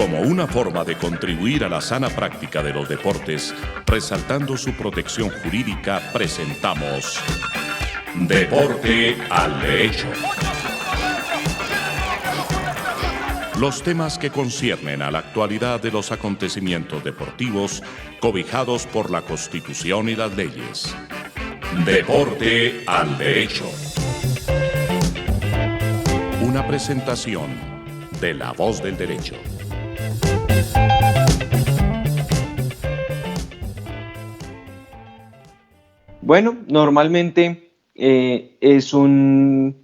Como una forma de contribuir a la sana práctica de los deportes, resaltando su protección jurídica, presentamos Deporte al Derecho. Los temas que conciernen a la actualidad de los acontecimientos deportivos cobijados por la Constitución y las leyes. Deporte al Derecho. Una presentación de La Voz del Derecho. Bueno, normalmente es un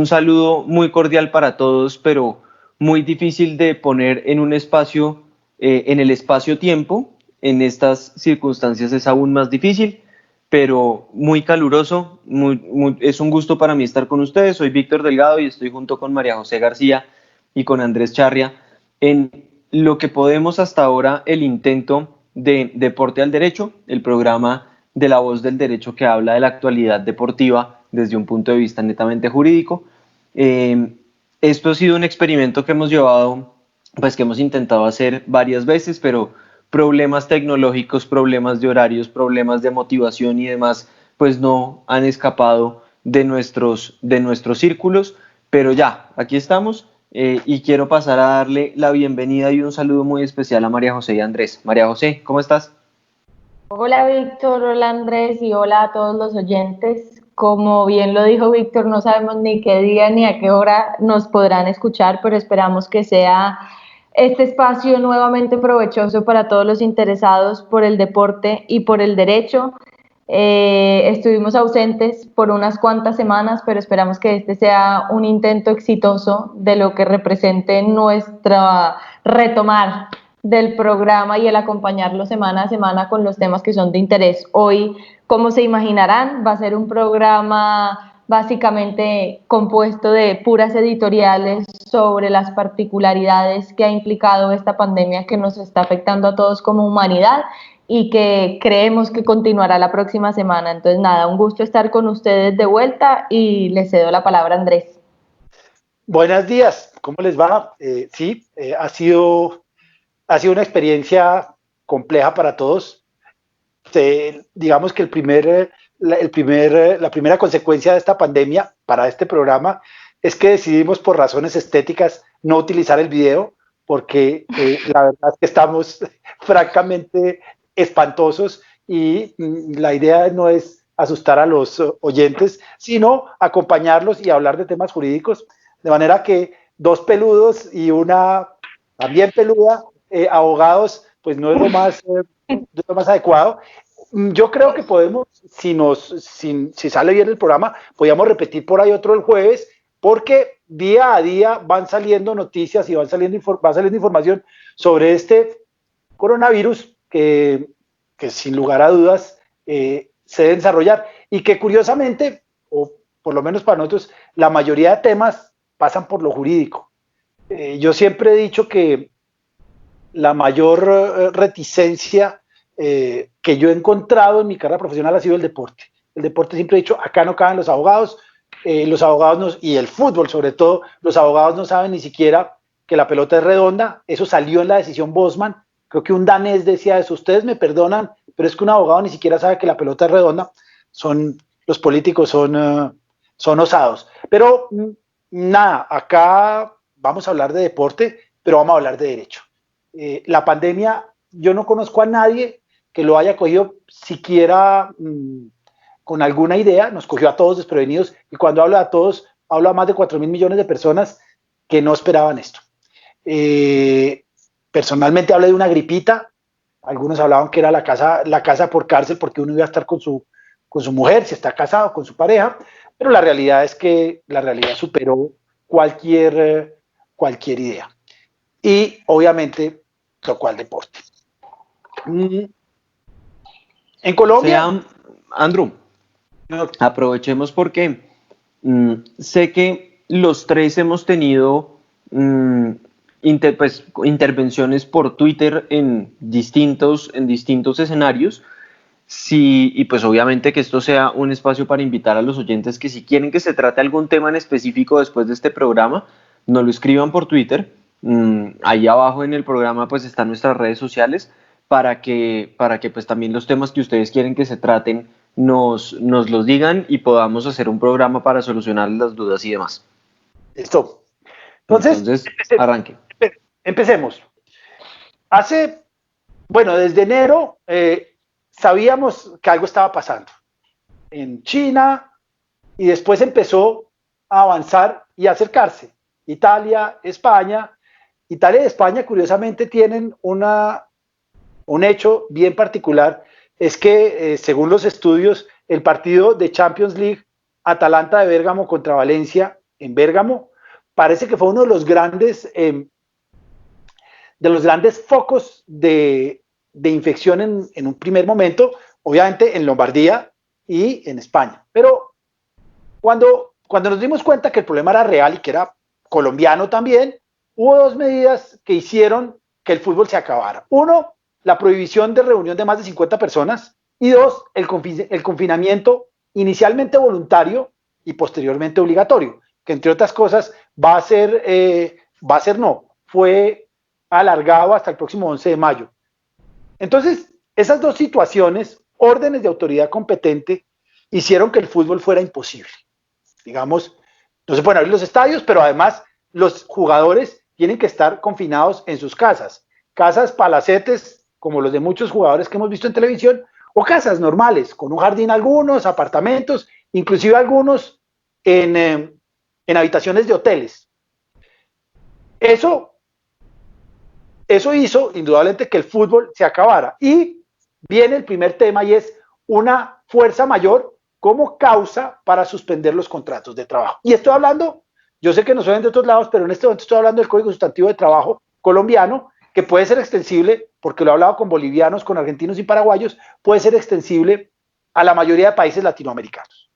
saludo muy cordial para todos, pero muy difícil de poner en un espacio, en el espacio-tiempo. En estas circunstancias es aún más difícil, pero muy caluroso. Es un gusto para mí estar con ustedes. Soy Víctor Delgado y estoy junto con María José García y con Andrés Charria en lo que podemos hasta ahora el intento de Deporte al Derecho, el programa de La Voz del Derecho que habla de la actualidad deportiva desde un punto de vista netamente jurídico. Esto ha sido un experimento que hemos llevado, pues que hemos intentado hacer varias veces, pero problemas tecnológicos, problemas de horarios, problemas de motivación y demás, pues no han escapado de nuestros círculos, pero ya, aquí estamos. Y quiero pasar a darle la bienvenida y un saludo muy especial a María José y Andrés. María José, ¿cómo estás? Hola Víctor, hola Andrés y hola a todos los oyentes. Como bien lo dijo Víctor, no sabemos ni qué día ni a qué hora nos podrán escuchar, pero esperamos que sea este espacio nuevamente provechoso para todos los interesados por el deporte y por el derecho. Estuvimos ausentes por unas cuantas semanas, pero esperamos que este sea un intento exitoso de lo que represente nuestra retomar del programa y el acompañarlo semana a semana con los temas que son de interés. Hoy, como se imaginarán, va a ser un programa básicamente compuesto de puras editoriales sobre las particularidades que ha implicado esta pandemia que nos está afectando a todos como humanidad y que creemos que continuará la próxima semana. Entonces, nada, un gusto estar con ustedes de vuelta y les cedo la palabra a Andrés. Buenos días, ¿cómo les va? Ha sido una experiencia compleja para todos. Digamos que la primera consecuencia de esta pandemia para este programa es que decidimos por razones estéticas no utilizar el video, porque la verdad es que estamos francamente espantosos y la idea no es asustar a los oyentes, sino acompañarlos y hablar de temas jurídicos, de manera que dos peludos y una también peluda, abogados, pues no es lo más adecuado. Yo creo que podemos, si sale bien el programa, podríamos repetir por ahí otro el jueves, porque día a día van saliendo noticias y va saliendo información sobre este coronavirus que sin lugar a dudas se debe desarrollar y que curiosamente, o por lo menos para nosotros, la mayoría de temas pasan por lo jurídico. Yo siempre he dicho que la mayor reticencia que yo he encontrado en mi carrera profesional ha sido el deporte. El deporte siempre he dicho, acá no caben los abogados y el fútbol sobre todo, los abogados no saben ni siquiera que la pelota es redonda. Eso salió en la decisión Bosman. Creo que un danés decía eso, ustedes me perdonan, pero es que un abogado ni siquiera sabe que la pelota es redonda. Los políticos son osados. Pero nada, acá vamos a hablar de deporte, pero vamos a hablar de derecho. La pandemia, yo no conozco a nadie que lo haya cogido siquiera con alguna idea, nos cogió a todos desprevenidos, y cuando hablo a todos, hablo a más de 4.000 millones de personas que no esperaban esto. Personalmente hablé de una gripita, algunos hablaban que era la casa por cárcel porque uno iba a estar con su mujer, si está casado, con su pareja, pero la realidad es que la realidad superó cualquier idea. Y obviamente tocó al deporte. En Colombia... Andrew, aprovechemos porque sé que los tres hemos tenido intervenciones por Twitter en distintos escenarios. Sí, y pues obviamente que esto sea un espacio para invitar a los oyentes que si quieren que se trate algún tema en específico después de este programa, nos lo escriban por Twitter Ahí abajo en el programa pues están nuestras redes sociales para que pues también los temas que ustedes quieren que se traten nos los digan y podamos hacer un programa para solucionar las dudas y demás. Listo. Entonces, Entonces, arranque. empecemos. Desde enero sabíamos que algo estaba pasando en China y después empezó a avanzar y a acercarse. Italia, España. Italia y España, curiosamente, tienen un hecho bien particular, es que, según los estudios, el partido de Champions League, Atalanta de Bérgamo contra Valencia en Bérgamo, parece que fue uno de los grandes focos de infección en un primer momento, obviamente en Lombardía y en España. Pero cuando nos dimos cuenta que el problema era real y que era colombiano también, hubo dos medidas que hicieron que el fútbol se acabara. Uno, la prohibición de reunión de más de 50 personas, y dos, el confinamiento inicialmente voluntario y posteriormente obligatorio, que entre otras cosas fue alargado hasta el próximo 11 de mayo. Entonces, esas dos situaciones, órdenes de autoridad competente, hicieron que el fútbol fuera imposible. Digamos, no se pueden abrir los estadios, pero además los jugadores tienen que estar confinados en sus casas palacetes, como los de muchos jugadores que hemos visto en televisión, o casas normales, con un jardín algunos, apartamentos, inclusive algunos en habitaciones de hoteles. Eso hizo indudablemente que el fútbol se acabara. Y viene el primer tema, y es una fuerza mayor como causa para suspender los contratos de trabajo. Y estoy hablando, yo sé que nos oyen de otros lados, pero en este momento estoy hablando del Código Sustantivo de Trabajo colombiano, que puede ser extensible, porque lo he hablado con bolivianos, con argentinos y paraguayos, puede ser extensible a la mayoría de países latinoamericanos.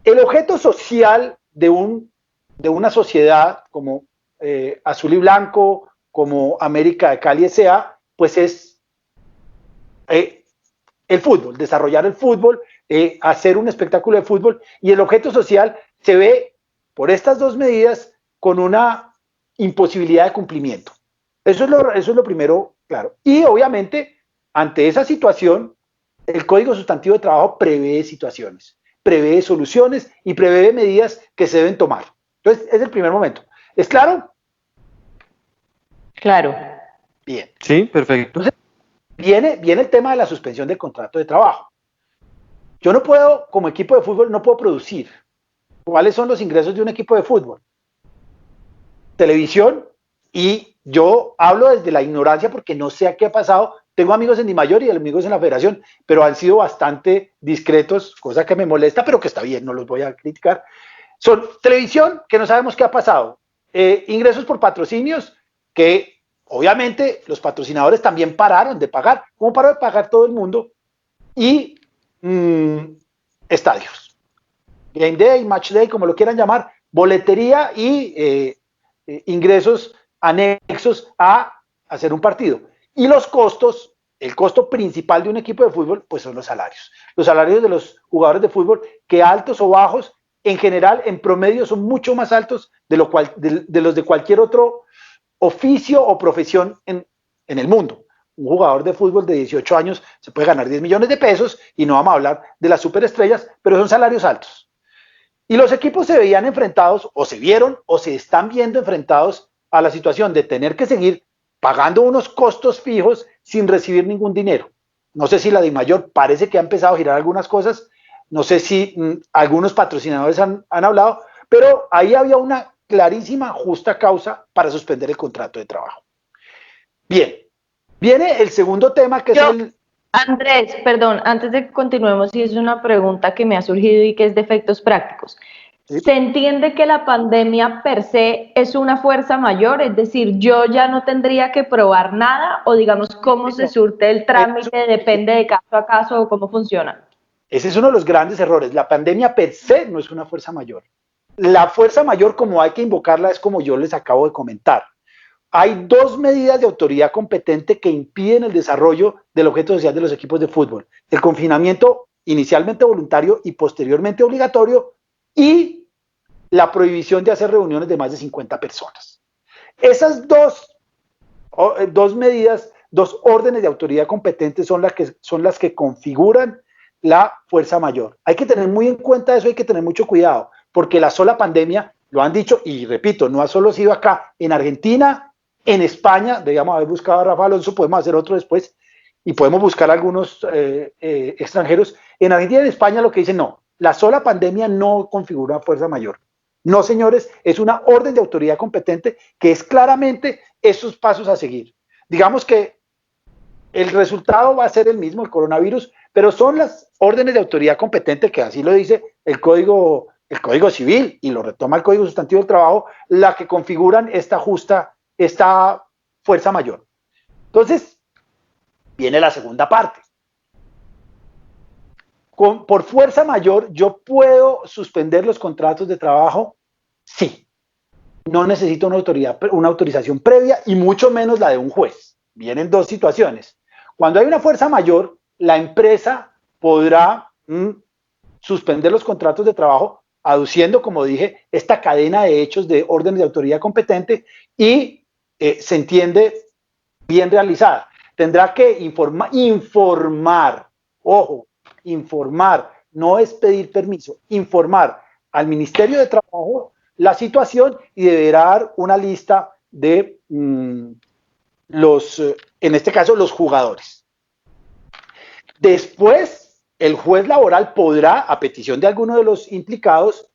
El objeto social de una sociedad como Azul y Blanco, como América de Cali S.A., pues es el fútbol, desarrollar el fútbol, hacer un espectáculo de fútbol, y el objeto social se ve por estas dos medidas con una imposibilidad de cumplimiento. Eso es lo primero, claro. Y obviamente, ante esa situación, el Código Sustantivo de Trabajo prevé situaciones, prevé soluciones y prevé medidas que se deben tomar. Entonces, es el primer momento. ¿Es claro? Claro. Bien. Sí, perfecto. Entonces, viene el tema de la suspensión del contrato de trabajo. Yo no puedo, como equipo de fútbol, no puedo producir. ¿Cuáles son los ingresos de un equipo de fútbol? Televisión, y yo hablo desde la ignorancia porque no sé a qué ha pasado. Tengo amigos en Di Mayor y amigos en la federación, pero han sido bastante discretos, cosa que me molesta, pero que está bien, no los voy a criticar. Son televisión, que no sabemos qué ha pasado, ingresos por patrocinios, que obviamente los patrocinadores también pararon de pagar, como paró de pagar todo el mundo, y estadios, Game Day, Match Day, como lo quieran llamar, boletería y ingresos anexos a hacer un partido. Y los costos, el costo principal de un equipo de fútbol, pues son los salarios. Los salarios de los jugadores de fútbol, que altos o bajos, en general, en promedio, son mucho más altos de los de cualquier otro oficio o profesión en el mundo. Un jugador de fútbol de 18 años se puede ganar 10 millones de pesos, y no vamos a hablar de las superestrellas, pero son salarios altos. Y los equipos se veían enfrentados, o se vieron, o se están viendo enfrentados a la situación de tener que seguir pagando unos costos fijos sin recibir ningún dinero. No sé si la DIMAYOR parece que ha empezado a girar algunas cosas, no sé si algunos patrocinadores han hablado, pero ahí había una clarísima, justa causa para suspender el contrato de trabajo. Bien, viene el segundo tema, que es el... Andrés, perdón, antes de que continuemos, sí es una pregunta que me ha surgido y que es de efectos prácticos. Sí. ¿Se entiende que la pandemia per se es una fuerza mayor? Es decir, ¿yo ya no tendría que probar nada? O digamos, ¿cómo se surte el trámite? ¿Depende de caso a caso o cómo funciona? Ese es uno de los grandes errores. La pandemia per se no es una fuerza mayor. La fuerza mayor, como hay que invocarla, es como yo les acabo de comentar. Hay dos medidas de autoridad competente que impiden el desarrollo del objeto social de los equipos de fútbol: el confinamiento inicialmente voluntario y posteriormente obligatorio, y la prohibición de hacer reuniones de más de 50 personas. Esas dos medidas, dos órdenes de autoridad competente son las que configuran la fuerza mayor. Hay que tener muy en cuenta eso, hay que tener mucho cuidado, porque la sola pandemia, lo han dicho, y repito, no ha solo sido acá, en Argentina, en España, debíamos haber buscado a Rafa Alonso, podemos hacer otro después, y podemos buscar algunos extranjeros. En Argentina y en España lo que dicen, no, la sola pandemia no configura fuerza mayor. No, señores, es una orden de autoridad competente que es claramente esos pasos a seguir. Digamos que el resultado va a ser el mismo, el coronavirus, pero son las órdenes de autoridad competente, que así lo dice el Código Civil, y lo retoma el Código Sustantivo del Trabajo, la que configuran esta fuerza mayor. Entonces, viene la segunda parte. Por fuerza mayor, ¿yo puedo suspender los contratos de trabajo? Sí. No necesito una autorización previa y mucho menos la de un juez. Vienen dos situaciones. Cuando hay una fuerza mayor, la empresa podrá suspender los contratos de trabajo aduciendo, como dije, esta cadena de hechos de órdenes de autoridad competente y se entiende bien realizada. Tendrá que informar, ojo, informar, no es pedir permiso, informar al Ministerio de Trabajo la situación y deberá dar una lista de en este caso, los jugadores. Después, el juez laboral podrá, a petición de alguno de los implicados,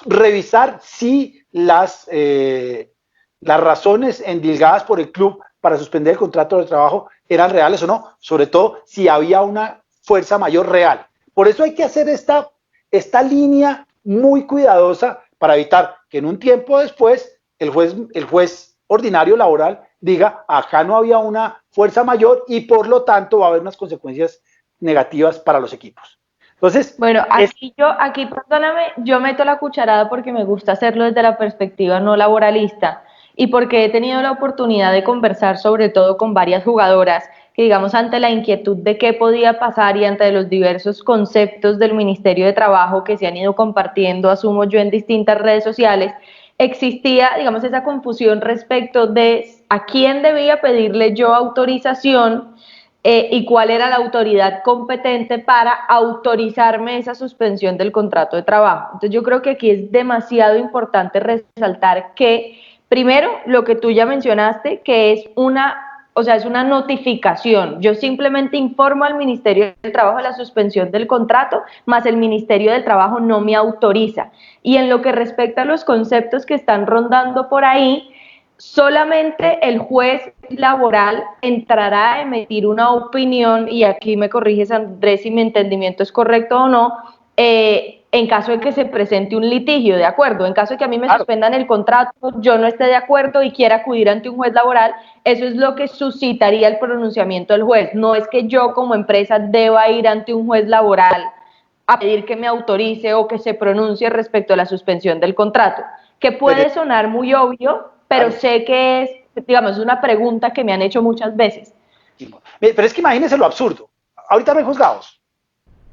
revisar si las razones endilgadas por el club para suspender el contrato de trabajo eran reales o no, sobre todo si había una fuerza mayor real. Por eso hay que hacer esta línea muy cuidadosa para evitar que en un tiempo después el juez ordinario laboral diga, acá no había una fuerza mayor y por lo tanto va a haber unas consecuencias negativas para los equipos. Entonces, bueno, aquí, perdóname, yo meto la cucharada porque me gusta hacerlo desde la perspectiva no laboralista y porque he tenido la oportunidad de conversar sobre todo con varias jugadoras que, digamos, ante la inquietud de qué podía pasar y ante los diversos conceptos del Ministerio de Trabajo que se han ido compartiendo, asumo yo, en distintas redes sociales, existía, digamos, esa confusión respecto de a quién debía pedirle yo autorización y cuál era la autoridad competente para autorizarme esa suspensión del contrato de trabajo. Entonces yo creo que aquí es demasiado importante resaltar que, primero, lo que tú ya mencionaste, que es es una notificación. Yo simplemente informo al Ministerio del Trabajo de la suspensión del contrato, más el Ministerio del Trabajo no me autoriza. Y en lo que respecta a los conceptos que están rondando por ahí, solamente el juez laboral entrará a emitir una opinión, y aquí me corriges, Andrés, si mi entendimiento es correcto o no, en caso de que se presente un litigio, ¿de acuerdo? En caso de que a mí me suspendan el contrato, yo no esté de acuerdo y quiera acudir ante un juez laboral, eso es lo que suscitaría el pronunciamiento del juez. No es que yo como empresa deba ir ante un juez laboral a pedir que me autorice o que se pronuncie respecto a la suspensión del contrato, que puede sonar muy obvio, pero sé que es, digamos, una pregunta que me han hecho muchas veces. Pero es que imagínense lo absurdo. Ahorita no hay juzgados.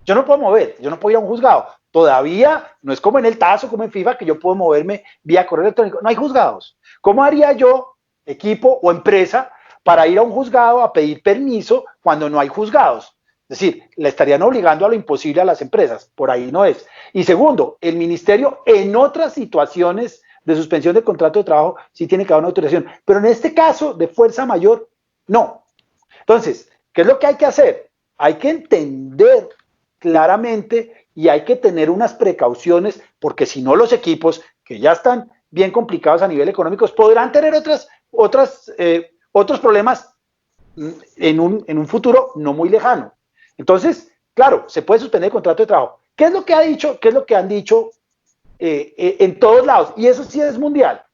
Yo no puedo mover, yo no puedo ir a un juzgado. Todavía no es como en el TAS o como en FIFA que yo puedo moverme vía correo electrónico. No hay juzgados. ¿Cómo haría yo, equipo o empresa, para ir a un juzgado a pedir permiso cuando no hay juzgados? Es decir, le estarían obligando a lo imposible a las empresas. Por ahí no es. Y segundo, el ministerio en otras situaciones de suspensión del contrato de trabajo sí tiene que dar una autorización. Pero en este caso de fuerza mayor, no. Entonces, ¿qué es lo que hay que hacer? Hay que entender claramente y hay que tener unas precauciones, porque si no los equipos, que ya están bien complicados a nivel económico, podrán tener otros problemas en un futuro no muy lejano. Entonces, claro, se puede suspender el contrato de trabajo. ¿Qué es lo que ha dicho? ¿Qué es lo que han dicho en todos lados? Y eso sí es mundial.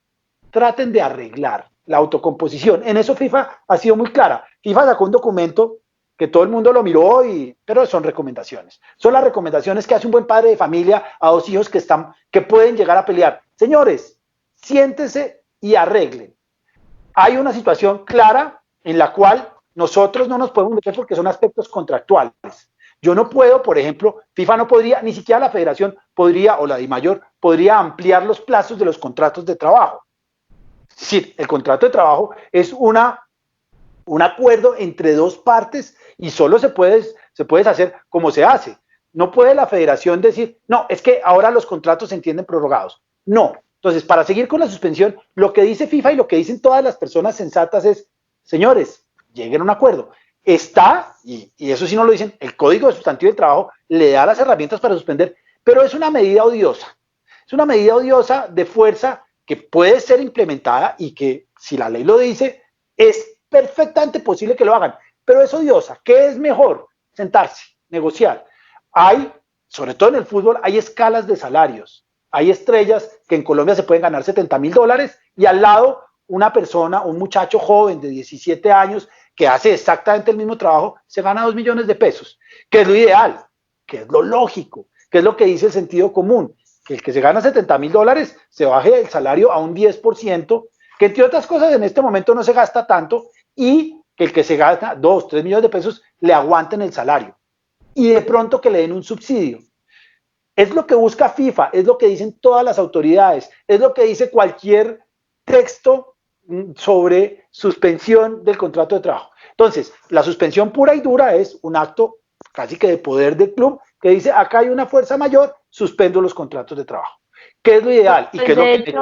Traten de arreglar la autocomposición. En eso FIFA ha sido muy clara. FIFA sacó un documento que todo el mundo lo miró, pero son recomendaciones. Son las recomendaciones que hace un buen padre de familia a dos hijos que pueden llegar a pelear. Señores, siéntense y arreglen. Hay una situación clara en la cual nosotros no nos podemos meter porque son aspectos contractuales. Yo no puedo, por ejemplo, FIFA no podría, ni siquiera la federación podría, o la DIMAYOR, podría ampliar los plazos de los contratos de trabajo. Es decir, el contrato de trabajo es un acuerdo entre dos partes y solo se puede hacer como se hace. No puede la federación decir, no, es que ahora los contratos se entienden prorrogados. No. Entonces, para seguir con la suspensión, lo que dice FIFA y lo que dicen todas las personas sensatas es, señores, lleguen a un acuerdo. Está, y eso sí no lo dicen, el Código de Sustantivo del Trabajo le da las herramientas para suspender, pero es una medida odiosa. Es una medida odiosa de fuerza que puede ser implementada y que, si la ley lo dice, es perfectamente posible que lo hagan, pero es odiosa. ¿Qué es mejor? Sentarse, negociar. Hay, sobre todo en el fútbol, hay escalas de salarios. Hay estrellas que en Colombia se pueden ganar $70,000 y al lado una persona, un muchacho joven de 17 años que hace exactamente el mismo trabajo, se gana 2 millones de pesos, que es lo ideal, que es lo lógico, que es lo que dice el sentido común, que el que se gana $70,000 se baje el salario a un 10%, que entre otras cosas en este momento no se gasta tanto, y que el que se gasta 2, 3 millones de pesos le aguanten el salario. Y de pronto que le den un subsidio. Es lo que busca FIFA, es lo que dicen todas las autoridades, es lo que dice cualquier texto sobre suspensión del contrato de trabajo. Entonces, la suspensión pura y dura es un acto casi que de poder del club que dice, acá hay una fuerza mayor, suspendo los contratos de trabajo. ¿Qué es lo ideal? ¿Y qué es lo que...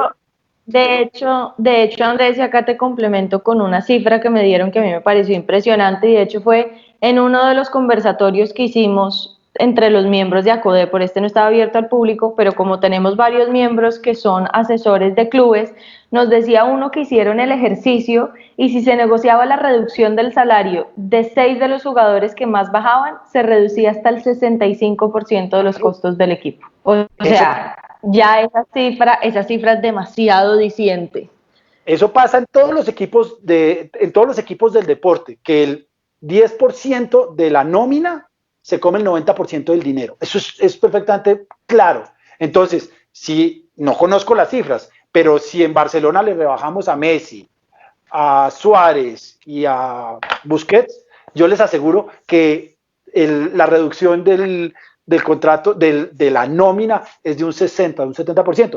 De hecho, Andrés, y acá te complemento con una cifra que me dieron que a mí me pareció impresionante, y de hecho fue en uno de los conversatorios que hicimos entre los miembros de Acodepor. Este no estaba abierto al público, pero como tenemos varios miembros que son asesores de clubes, nos decía uno que hicieron el ejercicio y si se negociaba la reducción del salario de 6 de los jugadores que más bajaban, se reducía hasta el 65% de los costos del equipo. O sea, ya esa cifra es demasiado diciente. Eso pasa en todos los equipos del deporte, que el 10% de la nómina se come el 90% del dinero. Eso es perfectamente claro. Entonces, si no conozco las cifras, pero si en Barcelona le rebajamos a Messi, a Suárez y a Busquets, yo les aseguro que la reducción del contrato, de la nómina, es de un 60, un 70%.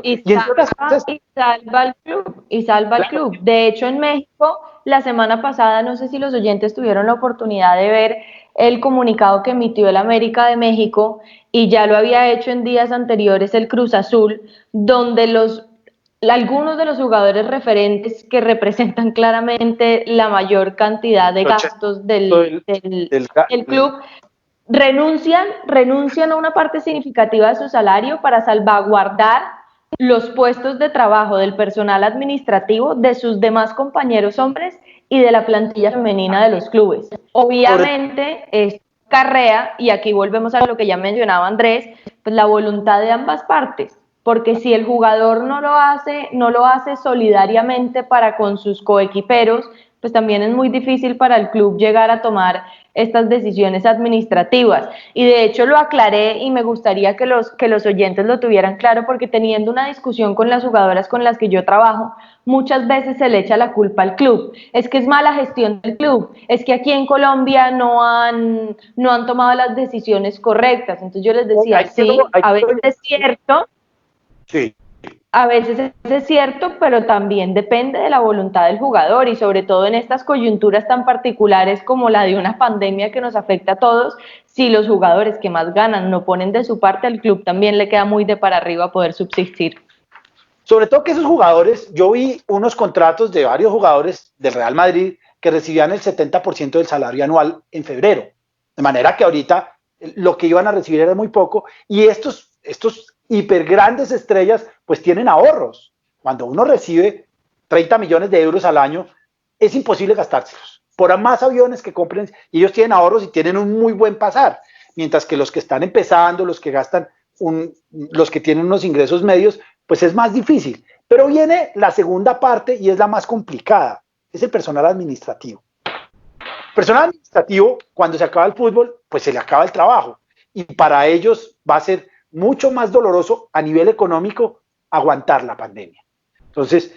Y salva al club. De hecho, en México, la semana pasada, no sé si los oyentes tuvieron la oportunidad de ver el comunicado que emitió el América de México, y ya lo había hecho en días anteriores el Cruz Azul, donde algunos de los jugadores referentes que representan claramente la mayor cantidad de gastos del club renuncian a una parte significativa de su salario para salvaguardar los puestos de trabajo del personal administrativo, de sus demás compañeros hombres y de la plantilla femenina de los clubes. Obviamente es carrea, y aquí volvemos a lo que ya mencionaba Andrés, pues la voluntad de ambas partes, porque si el jugador no lo hace solidariamente para con sus coequiperos, pues también es muy difícil para el club llegar a tomar estas decisiones administrativas. Y de hecho lo aclaré, y me gustaría que los oyentes lo tuvieran claro, porque teniendo una discusión con las jugadoras con las que yo trabajo, muchas veces se le echa la culpa al club. Es que es mala gestión del club, es que aquí en Colombia no han tomado las decisiones correctas. Entonces yo les decía, sí, a veces es cierto. Sí. A veces es cierto, pero también depende de la voluntad del jugador, y sobre todo en estas coyunturas tan particulares como la de una pandemia que nos afecta a todos. Si los jugadores que más ganan no ponen de su parte, al club también le queda muy de para arriba poder subsistir. Sobre todo que esos jugadores, yo vi unos contratos de varios jugadores del Real Madrid que recibían el 70% del salario anual en febrero, de manera que ahorita lo que iban a recibir era muy poco, y estos hiper grandes estrellas pues tienen ahorros. Cuando uno recibe 30 millones de euros al año, es imposible gastárselos. Por más aviones que compren, y ellos tienen ahorros y tienen un muy buen pasar, mientras que los que están empezando, los que gastan, los que tienen unos ingresos medios, pues es más difícil. Pero viene la segunda parte, y es la más complicada, es el personal administrativo. El personal administrativo, cuando se acaba el fútbol, pues se le acaba el trabajo, y para ellos va a ser mucho más doloroso a nivel económico aguantar la pandemia. Entonces,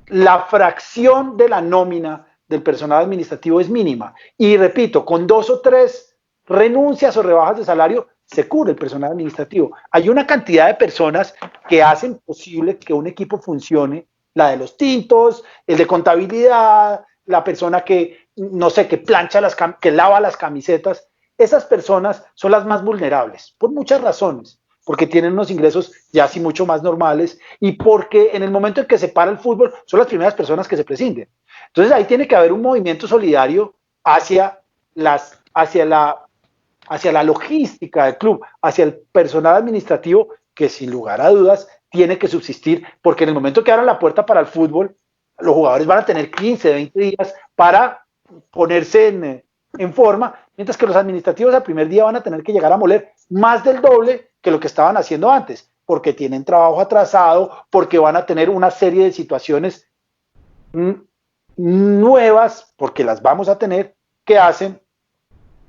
la fracción de la nómina del personal administrativo es mínima, y repito, con 2 o 3 renuncias o rebajas de salario se cubre el personal administrativo. Hay una cantidad de personas que hacen posible que un equipo funcione la de los tintos, el de contabilidad, la persona que, no sé, que plancha que lava las camisetas. Esas personas son las más vulnerables, por muchas razones, porque tienen unos ingresos ya así mucho más normales y porque en el momento en que se para el fútbol son las primeras personas que se prescinden. Entonces ahí tiene que haber un movimiento solidario hacia la logística del club, hacia el personal administrativo que sin lugar a dudas tiene que subsistir, porque en el momento que abran la puerta para el fútbol, los jugadores van a tener 15, 20 días para ponerse en forma, mientras que los administrativos al primer día van a tener que llegar a moler más del doble que lo que estaban haciendo antes, porque tienen trabajo atrasado, porque van a tener una serie de situaciones nuevas, porque las vamos a tener, que hacen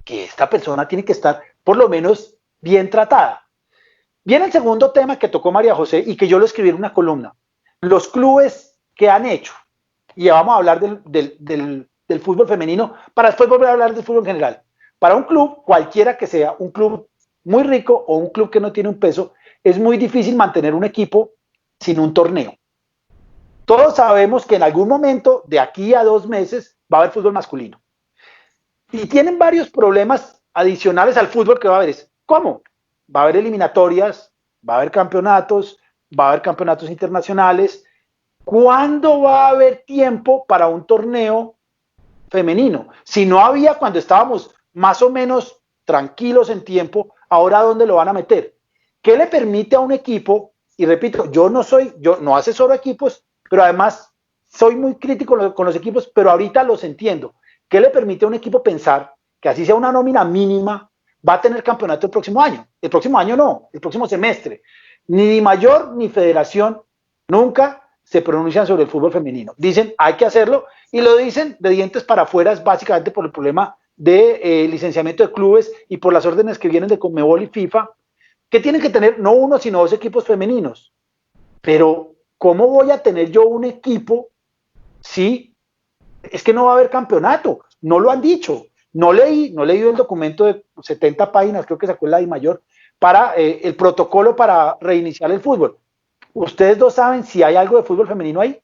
que esta persona tiene que estar por lo menos bien tratada. Viene el segundo tema que tocó María José y que yo lo escribí en una columna. Los clubes que han hecho, y ya vamos a hablar del fútbol femenino, para después volver a hablar del fútbol en general. Para un club, cualquiera que sea, un club muy rico o un club que no tiene un peso, es muy difícil mantener un equipo sin un torneo. Todos sabemos que en algún momento, de aquí a 2 meses, va a haber fútbol masculino. Y tienen varios problemas adicionales al fútbol que va a haber. ¿Cómo? Va a haber eliminatorias, va a haber campeonatos internacionales. ¿Cuándo va a haber tiempo para un torneo femenino? Si no había cuando estábamos más o menos tranquilos en tiempo, ¿ahora dónde lo van a meter? ¿Qué le permite a un equipo? Y repito, yo no asesoro equipos, pero además soy muy crítico con los equipos, pero ahorita los entiendo. ¿Qué le permite a un equipo pensar que así sea una nómina mínima, va a tener campeonato el próximo año? El próximo año no, el próximo semestre. Ni mayor ni federación nunca se pronuncian sobre el fútbol femenino. Dicen, hay que hacerlo, y lo dicen de dientes para afuera, es básicamente por el problema de licenciamiento de clubes y por las órdenes que vienen de Conmebol y FIFA, que tienen que tener no uno, sino 2 equipos femeninos. Pero, ¿cómo voy a tener yo un equipo si es que no va a haber campeonato? No lo han dicho. No leí el documento de 70 páginas, creo que sacó la DIMAYOR, para el protocolo para reiniciar el fútbol. ¿Ustedes dos saben si hay algo de fútbol femenino ahí?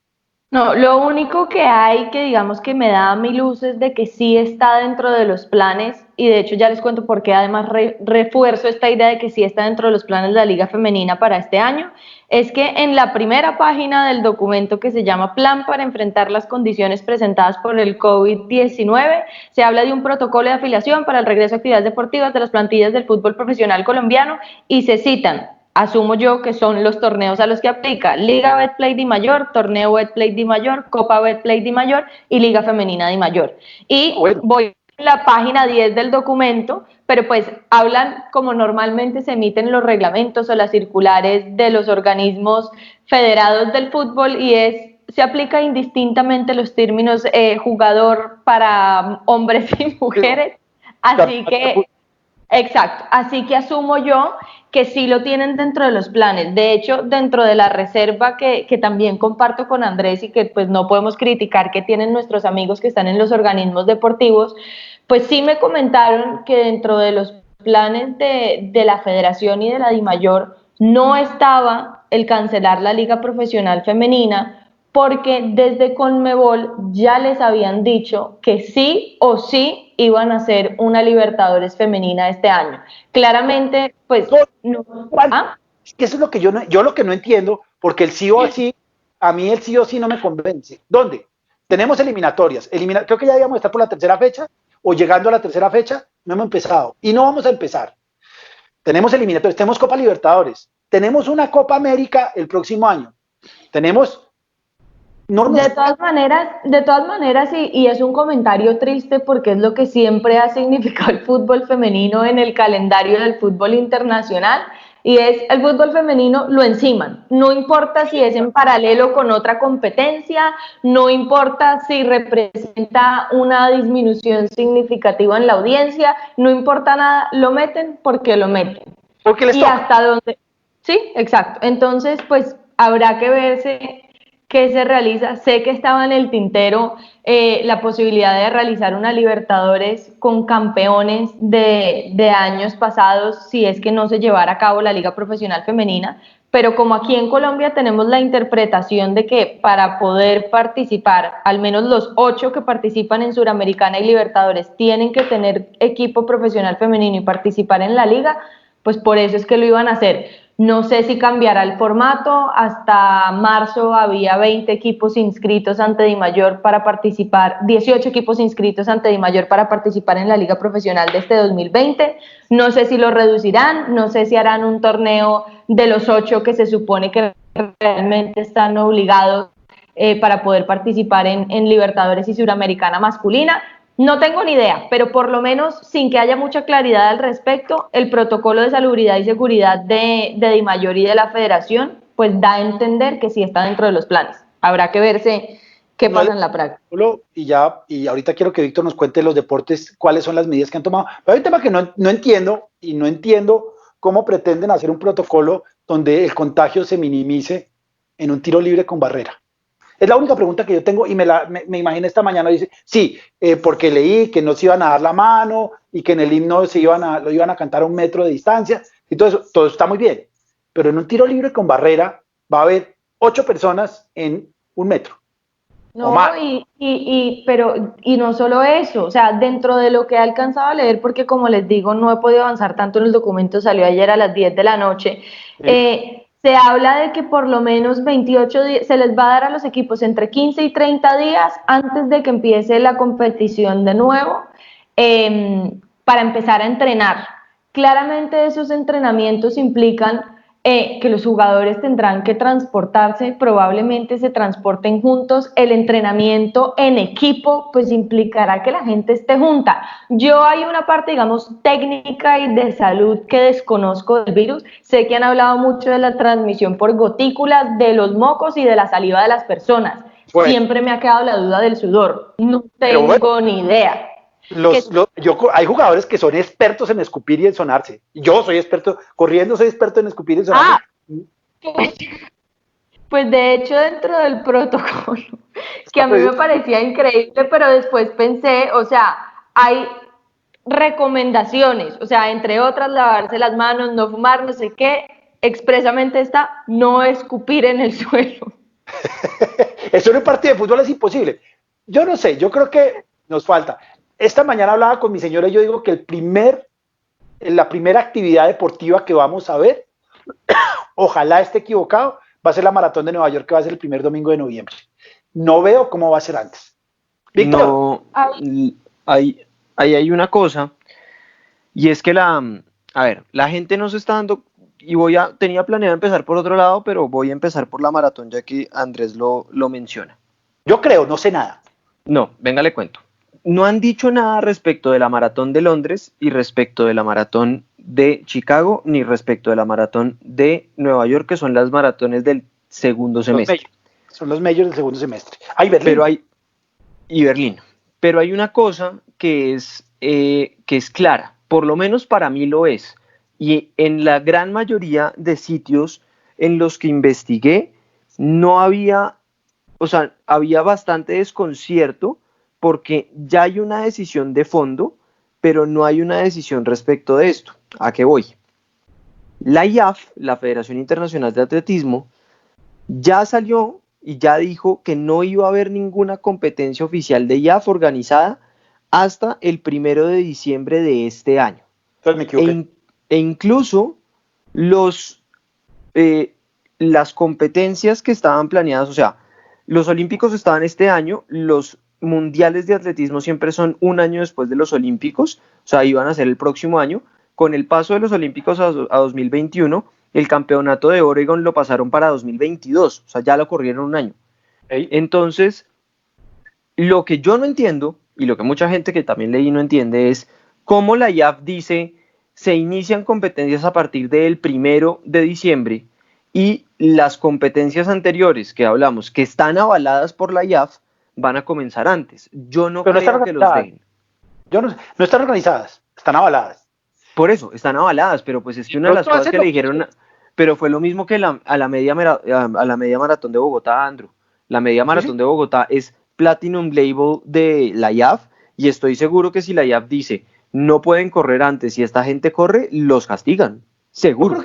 No, lo único que hay que digamos que me da a mí luces de que sí está dentro de los planes, y de hecho ya les cuento por qué además refuerzo esta idea de que sí está dentro de los planes de la Liga Femenina para este año, es que en la primera página del documento que se llama Plan para enfrentar las condiciones presentadas por el COVID-19, se habla de un protocolo de afiliación para el regreso a actividades deportivas de las plantillas del fútbol profesional colombiano, y se citan, asumo yo que son los torneos a los que aplica Liga Betplay DIMAYOR, Torneo Betplay DIMAYOR, Copa Betplay DIMAYOR y Liga Femenina DIMAYOR. Y voy a la página 10 del documento, pero pues hablan como normalmente se emiten los reglamentos o las circulares de los organismos federados del fútbol, y se aplica indistintamente los términos jugador para hombres y mujeres, así que... Exacto, así que asumo yo que sí lo tienen dentro de los planes. De hecho, dentro de la reserva que también comparto con Andrés y que pues no podemos criticar que tienen nuestros amigos que están en los organismos deportivos, pues sí me comentaron que dentro de los planes de la Federación y de la DIMAYOR no estaba el cancelar la Liga Profesional Femenina, porque desde Conmebol ya les habían dicho que sí o sí iban a hacer una Libertadores femenina este año. Claramente, pues... no. ¿Ah? Es que eso es lo que yo lo que no entiendo, porque el sí o sí, a mí el sí o sí no me convence. ¿Dónde? Tenemos eliminatorias. Creo que ya íbamos a estar por la 3ª fecha, o llegando a la 3ª fecha, no hemos empezado. Y no vamos a empezar. Tenemos eliminatorias, tenemos Copa Libertadores, tenemos una Copa América el próximo año. Tenemos... De todas maneras, y es un comentario triste porque es lo que siempre ha significado el fútbol femenino en el calendario del fútbol internacional, y es el fútbol femenino lo enciman, no importa si es en paralelo con otra competencia, no importa si representa una disminución significativa en la audiencia, no importa nada, lo meten porque lo meten. Porque les y toca. Hasta dónde... Sí, exacto. Entonces, pues habrá que verse ¿qué se realiza? Sé que estaba en el tintero la posibilidad de realizar una Libertadores con campeones de años pasados, si es que no se llevara a cabo la Liga Profesional Femenina, pero como aquí en Colombia tenemos la interpretación de que para poder participar, al menos los 8 que participan en Suramericana y Libertadores tienen que tener equipo profesional femenino y participar en la liga, pues por eso es que lo iban a hacer. No sé si cambiará el formato. Hasta marzo había 20 equipos inscritos ante Dimayor para participar, 18 equipos inscritos ante Dimayor para participar en la Liga Profesional de este 2020. No sé si lo reducirán, no sé si harán un torneo de los 8 que se supone que realmente están obligados para poder participar en Libertadores y Suramericana masculina. No tengo ni idea, pero por lo menos, sin que haya mucha claridad al respecto, el protocolo de salubridad y seguridad de Dimayor y de la federación, pues da a entender que sí está dentro de los planes. Habrá que verse qué pasa en la práctica. Y ahorita quiero que Víctor nos cuente los deportes, cuáles son las medidas que han tomado. Pero hay un tema que no entiendo cómo pretenden hacer un protocolo donde el contagio se minimice en un tiro libre con barrera. Es la única pregunta que yo tengo y me imaginé esta mañana, dice, sí, porque leí que no se iban a dar la mano y que en el himno lo iban a cantar a 1 metro de distancia y todo eso, todo está muy bien, pero en un tiro libre con barrera va a haber 8 personas en 1 metro. No, y no solo eso, o sea, dentro de lo que he alcanzado a leer, porque como les digo, no he podido avanzar tanto en el documento, salió ayer a las 10 de la noche, se habla de que por lo menos 28 días, se les va a dar a los equipos entre 15 y 30 días antes de que empiece la competición de nuevo, para empezar a entrenar. Claramente esos entrenamientos implican que los jugadores tendrán que transportarse, probablemente se transporten juntos. El entrenamiento en equipo pues implicará que la gente esté junta. Yo hay una parte, digamos, técnica y de salud que desconozco del virus. Sé que han hablado mucho de la transmisión por gotículas, de los mocos y de la saliva de las personas. Bueno, siempre me ha quedado la duda del sudor. No tengo ni idea. Hay jugadores que son expertos en escupir y en sonarse. Yo soy experto, corriendo soy experto en escupir y en sonarse. Pues de hecho dentro del protocolo, que a mí me parecía increíble, pero después pensé, o sea, hay recomendaciones, o sea, entre otras lavarse las manos, no fumar, no sé qué, expresamente está no escupir en el suelo. Eso en un partido de fútbol es imposible. Yo no sé, yo creo que nos falta. Esta mañana hablaba con mi señora y yo digo que la primera actividad deportiva que vamos a ver, ojalá esté equivocado, va a ser la Maratón de Nueva York, que va a ser el primer domingo de noviembre. No veo cómo va a ser antes. Víctor. No, ahí hay una cosa, y es que la gente no se está dando, y tenía planeado empezar por otro lado, pero voy a empezar por la maratón, ya que Andrés lo menciona. Yo creo, no sé nada. No, venga, le cuento. No han dicho nada respecto de la maratón de Londres y respecto de la maratón de Chicago, ni respecto de la maratón de Nueva York, que son las maratones del segundo semestre. Son los majors del segundo semestre. Hay Berlín. Y Berlín. Pero hay una cosa que es clara, por lo menos para mí lo es, y en la gran mayoría de sitios en los que investigué, no había, o sea, había bastante desconcierto, porque ya hay una decisión de fondo, pero no hay una decisión respecto de esto. ¿A qué voy? La IAF, la Federación Internacional de Atletismo, ya salió y ya dijo que no iba a haber ninguna competencia oficial de IAF organizada hasta el 1 de diciembre de este año. Entonces me equivoqué. E incluso las competencias que estaban planeadas, o sea, los olímpicos estaban este año, los mundiales de atletismo siempre son un año después de los olímpicos, o sea, iban a ser el próximo año. Con el paso de los olímpicos a 2021, el campeonato de Oregon lo pasaron para 2022, o sea, ya lo corrieron un año. Entonces, lo que yo no entiendo, y lo que mucha gente que también leí no entiende, es cómo la IAF dice, se inician competencias a partir del 1 de diciembre, y las competencias anteriores que hablamos, que están avaladas por la IAF, van a comenzar antes. Yo no creo que los dejen. No están organizadas, están avaladas. Por eso, están avaladas, pero pues es que una de las cosas que le dijeron, pero fue lo mismo que a la media maratón de Bogotá, Andrew. La media maratón de Bogotá es Platinum Label de la IAF, y estoy seguro que si la IAF dice no pueden correr antes y esta gente corre, los castigan. Seguro.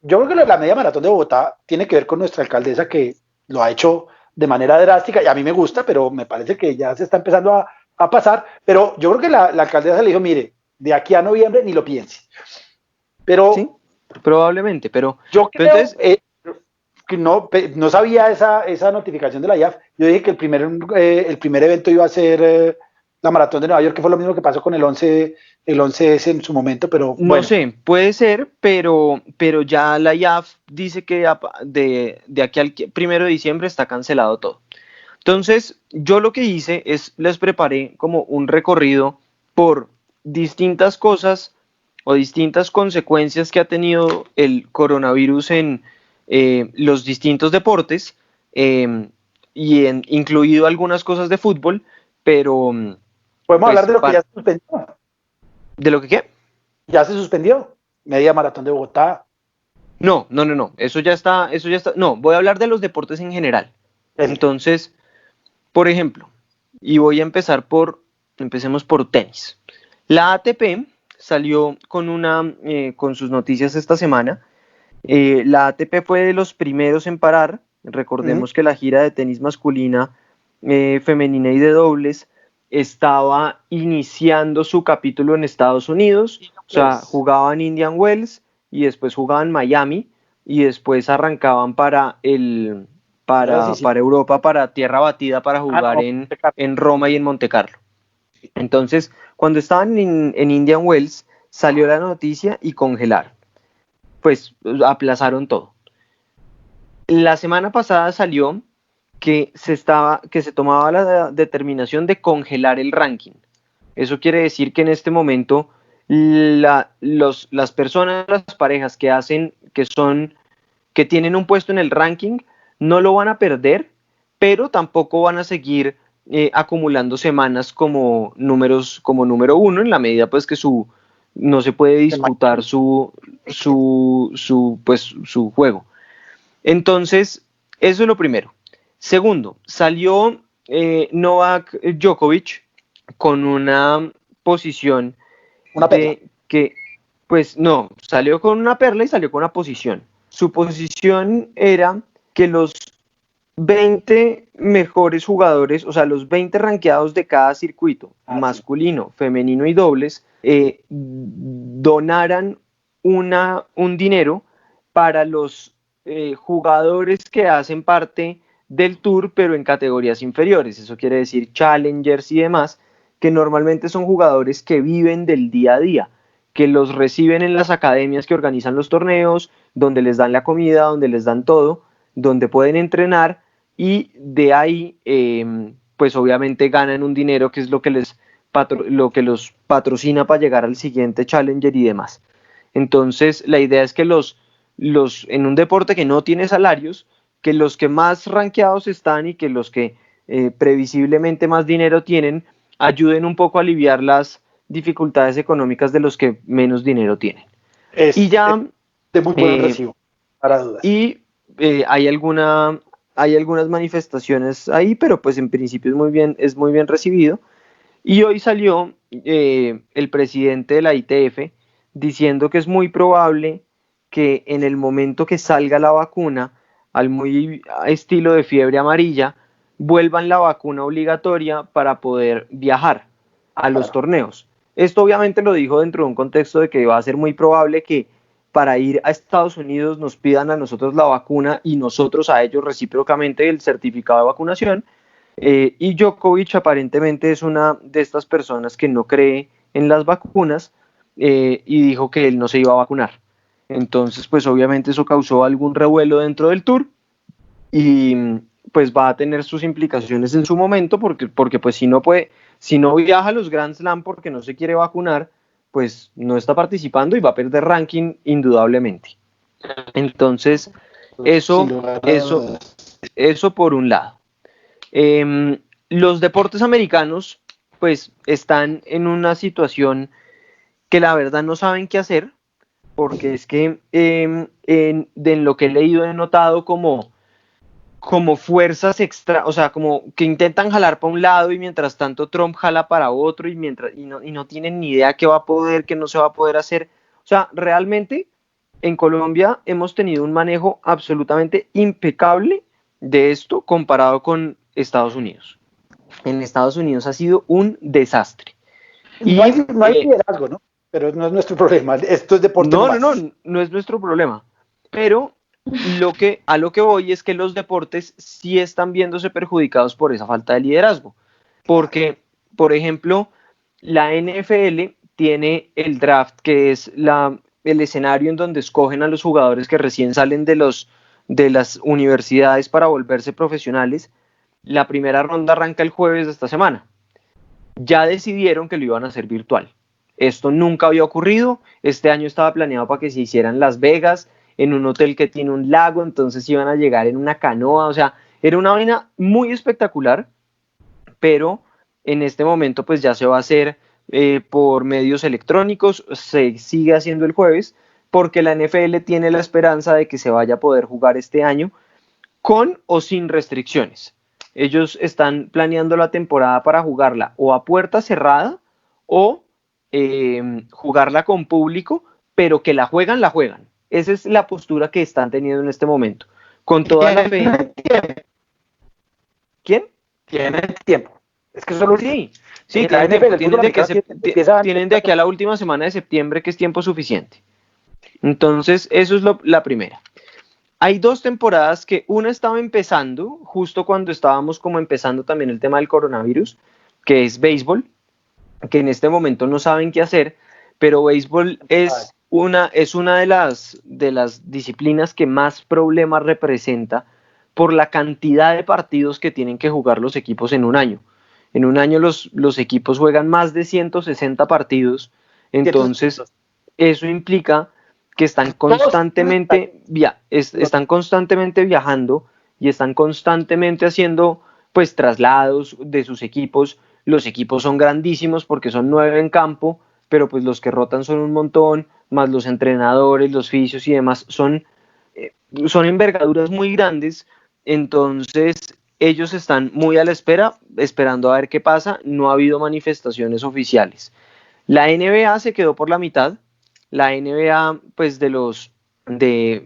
Yo creo que la media maratón de Bogotá tiene que ver con nuestra alcaldesa, que lo ha hecho de manera drástica y a mí me gusta, pero me parece que ya se está empezando a pasar. Pero yo creo que la alcaldesa le dijo, mire, de aquí a noviembre ni lo piense. Pero sí, probablemente, pero yo creo entonces, que no sabía esa notificación de la IAF. Yo dije que el primer evento iba a ser la maratón de Nueva York, que fue lo mismo que pasó con el 11S en su momento, pero no bueno. sé, puede ser, pero ya la IAF dice que de aquí al 1 de diciembre está cancelado todo. Entonces, yo lo que hice es, les preparé como un recorrido por distintas cosas o distintas consecuencias que ha tenido el coronavirus en los distintos deportes, incluido algunas cosas de fútbol, pero... Podemos hablar de lo que ya se suspendió. ¿De lo que qué? Ya se suspendió. Media maratón de Bogotá. No. Eso ya está. No, voy a hablar de los deportes en general. Entonces, por ejemplo, y empecemos por tenis. La ATP salió con sus noticias esta semana. La ATP fue de los primeros en parar. Recordemos que la gira de tenis masculina, femenina y de dobles estaba iniciando su capítulo en Estados Unidos. O sea, jugaban Indian Wells y después jugaban Miami y después arrancaban para Europa, para tierra batida, para jugar en Roma y en Monte Carlo. Entonces, cuando estaban en Indian Wells, salió la noticia y congelaron. Pues aplazaron todo. La semana pasada salió que se tomaba la determinación de congelar el ranking. Eso quiere decir que en este momento las personas, las parejas que tienen un puesto en el ranking, no lo van a perder, pero tampoco van a seguir acumulando semanas como número uno, en la medida pues que no se puede disputar su juego. Entonces, eso es lo primero. Segundo, salió Novak Djokovic con una posición salió con una perla y salió con una posición. Su posición era que los 20 mejores jugadores, o sea, los 20 rankeados de cada circuito, masculino, femenino y dobles, donaran un dinero para los jugadores que hacen parte del tour, pero en categorías inferiores. Eso quiere decir challengers y demás, que normalmente son jugadores que viven del día a día, que los reciben en las academias que organizan los torneos, donde les dan la comida, donde les dan todo, donde pueden entrenar, y de ahí pues obviamente ganan un dinero que es lo que los patrocina para llegar al siguiente challenger y demás. Entonces la idea es que en un deporte que no tiene salarios, que los que más rankeados están y que los que previsiblemente más dinero tienen, ayuden un poco a aliviar las dificultades económicas de los que menos dinero tienen. Y ya de muy buen recibo, para dudas. Y hay algunas manifestaciones ahí, pero pues en principio es muy bien recibido. Y hoy salió el presidente de la ITF diciendo que es muy probable que en el momento que salga la vacuna, al muy estilo de fiebre amarilla, vuelvan la vacuna obligatoria para poder viajar a los torneos. Esto obviamente lo dijo dentro de un contexto de que va a ser muy probable que para ir a Estados Unidos nos pidan a nosotros la vacuna y nosotros a ellos recíprocamente el certificado de vacunación. Y Djokovic aparentemente es una de estas personas que no cree en las vacunas y dijo que él no se iba a vacunar. Entonces, pues obviamente eso causó algún revuelo dentro del tour y pues va a tener sus implicaciones en su momento porque pues si no viaja a los Grand Slam porque no se quiere vacunar, pues no está participando y va a perder ranking indudablemente. Entonces, eso por un lado. Los deportes americanos pues están en una situación que la verdad no saben qué hacer, porque es que en lo que he leído he notado como como fuerzas extra, o sea, como que intentan jalar para un lado y mientras tanto Trump jala para otro y no tienen ni idea qué va a poder, qué no se va a poder hacer. O sea, realmente en Colombia hemos tenido un manejo absolutamente impecable de esto comparado con Estados Unidos. En Estados Unidos ha sido un desastre. No hay, no hay liderazgo, ¿no? Pero no es nuestro problema. Esto es deporte nomás. No es nuestro problema. Pero a lo que voy es que los deportes sí están viéndose perjudicados por esa falta de liderazgo. Porque, por ejemplo, la NFL tiene el draft, que es el escenario en donde escogen a los jugadores que recién salen de las universidades para volverse profesionales. La primera ronda arranca el jueves de esta semana. Ya decidieron que lo iban a hacer virtual. Esto nunca había ocurrido. Este año estaba planeado para que se hiciera en Las Vegas, en un hotel que tiene un lago, entonces iban a llegar en una canoa. O sea, era una vaina muy espectacular, pero en este momento pues ya se va a hacer por medios electrónicos. Se sigue haciendo el jueves porque la NFL tiene la esperanza de que se vaya a poder jugar este año con o sin restricciones. Ellos están planeando la temporada para jugarla o a puerta cerrada o jugarla con público, pero que la juegan, la juegan. Esa es la postura que están teniendo en este momento. Con toda la fe. ¿Quién? Tienen tiempo. Es que solo sí, tienen de aquí a la última semana de septiembre, que es tiempo suficiente. Entonces, eso es la primera. Hay dos temporadas que una estaba empezando, justo cuando estábamos como empezando también el tema del coronavirus, que es béisbol, que en este momento no saben qué hacer, pero béisbol es una de las disciplinas que más problemas representa por la cantidad de partidos que tienen que jugar los equipos en un año. En un año los equipos juegan más de 160 partidos, entonces eso implica que están constantemente viajando y están constantemente haciendo pues traslados de sus equipos. Los equipos son grandísimos porque son 9 en campo, pero pues los que rotan son un montón, más los entrenadores, los fisios y demás, son envergaduras muy grandes. Entonces ellos están muy a la espera, esperando a ver qué pasa. No ha habido manifestaciones oficiales. La NBA se quedó por la mitad. La NBA, pues de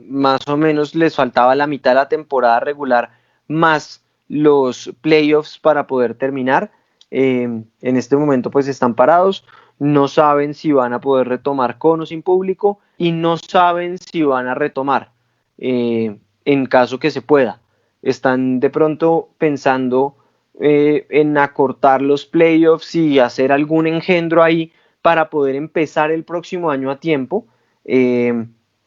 más o menos les faltaba la mitad de la temporada regular, más los playoffs para poder terminar. En este momento pues están parados, no saben si van a poder retomar con o sin público y no saben si van a retomar en caso que se pueda. Están de pronto pensando en acortar los playoffs y hacer algún engendro ahí para poder empezar el próximo año a tiempo.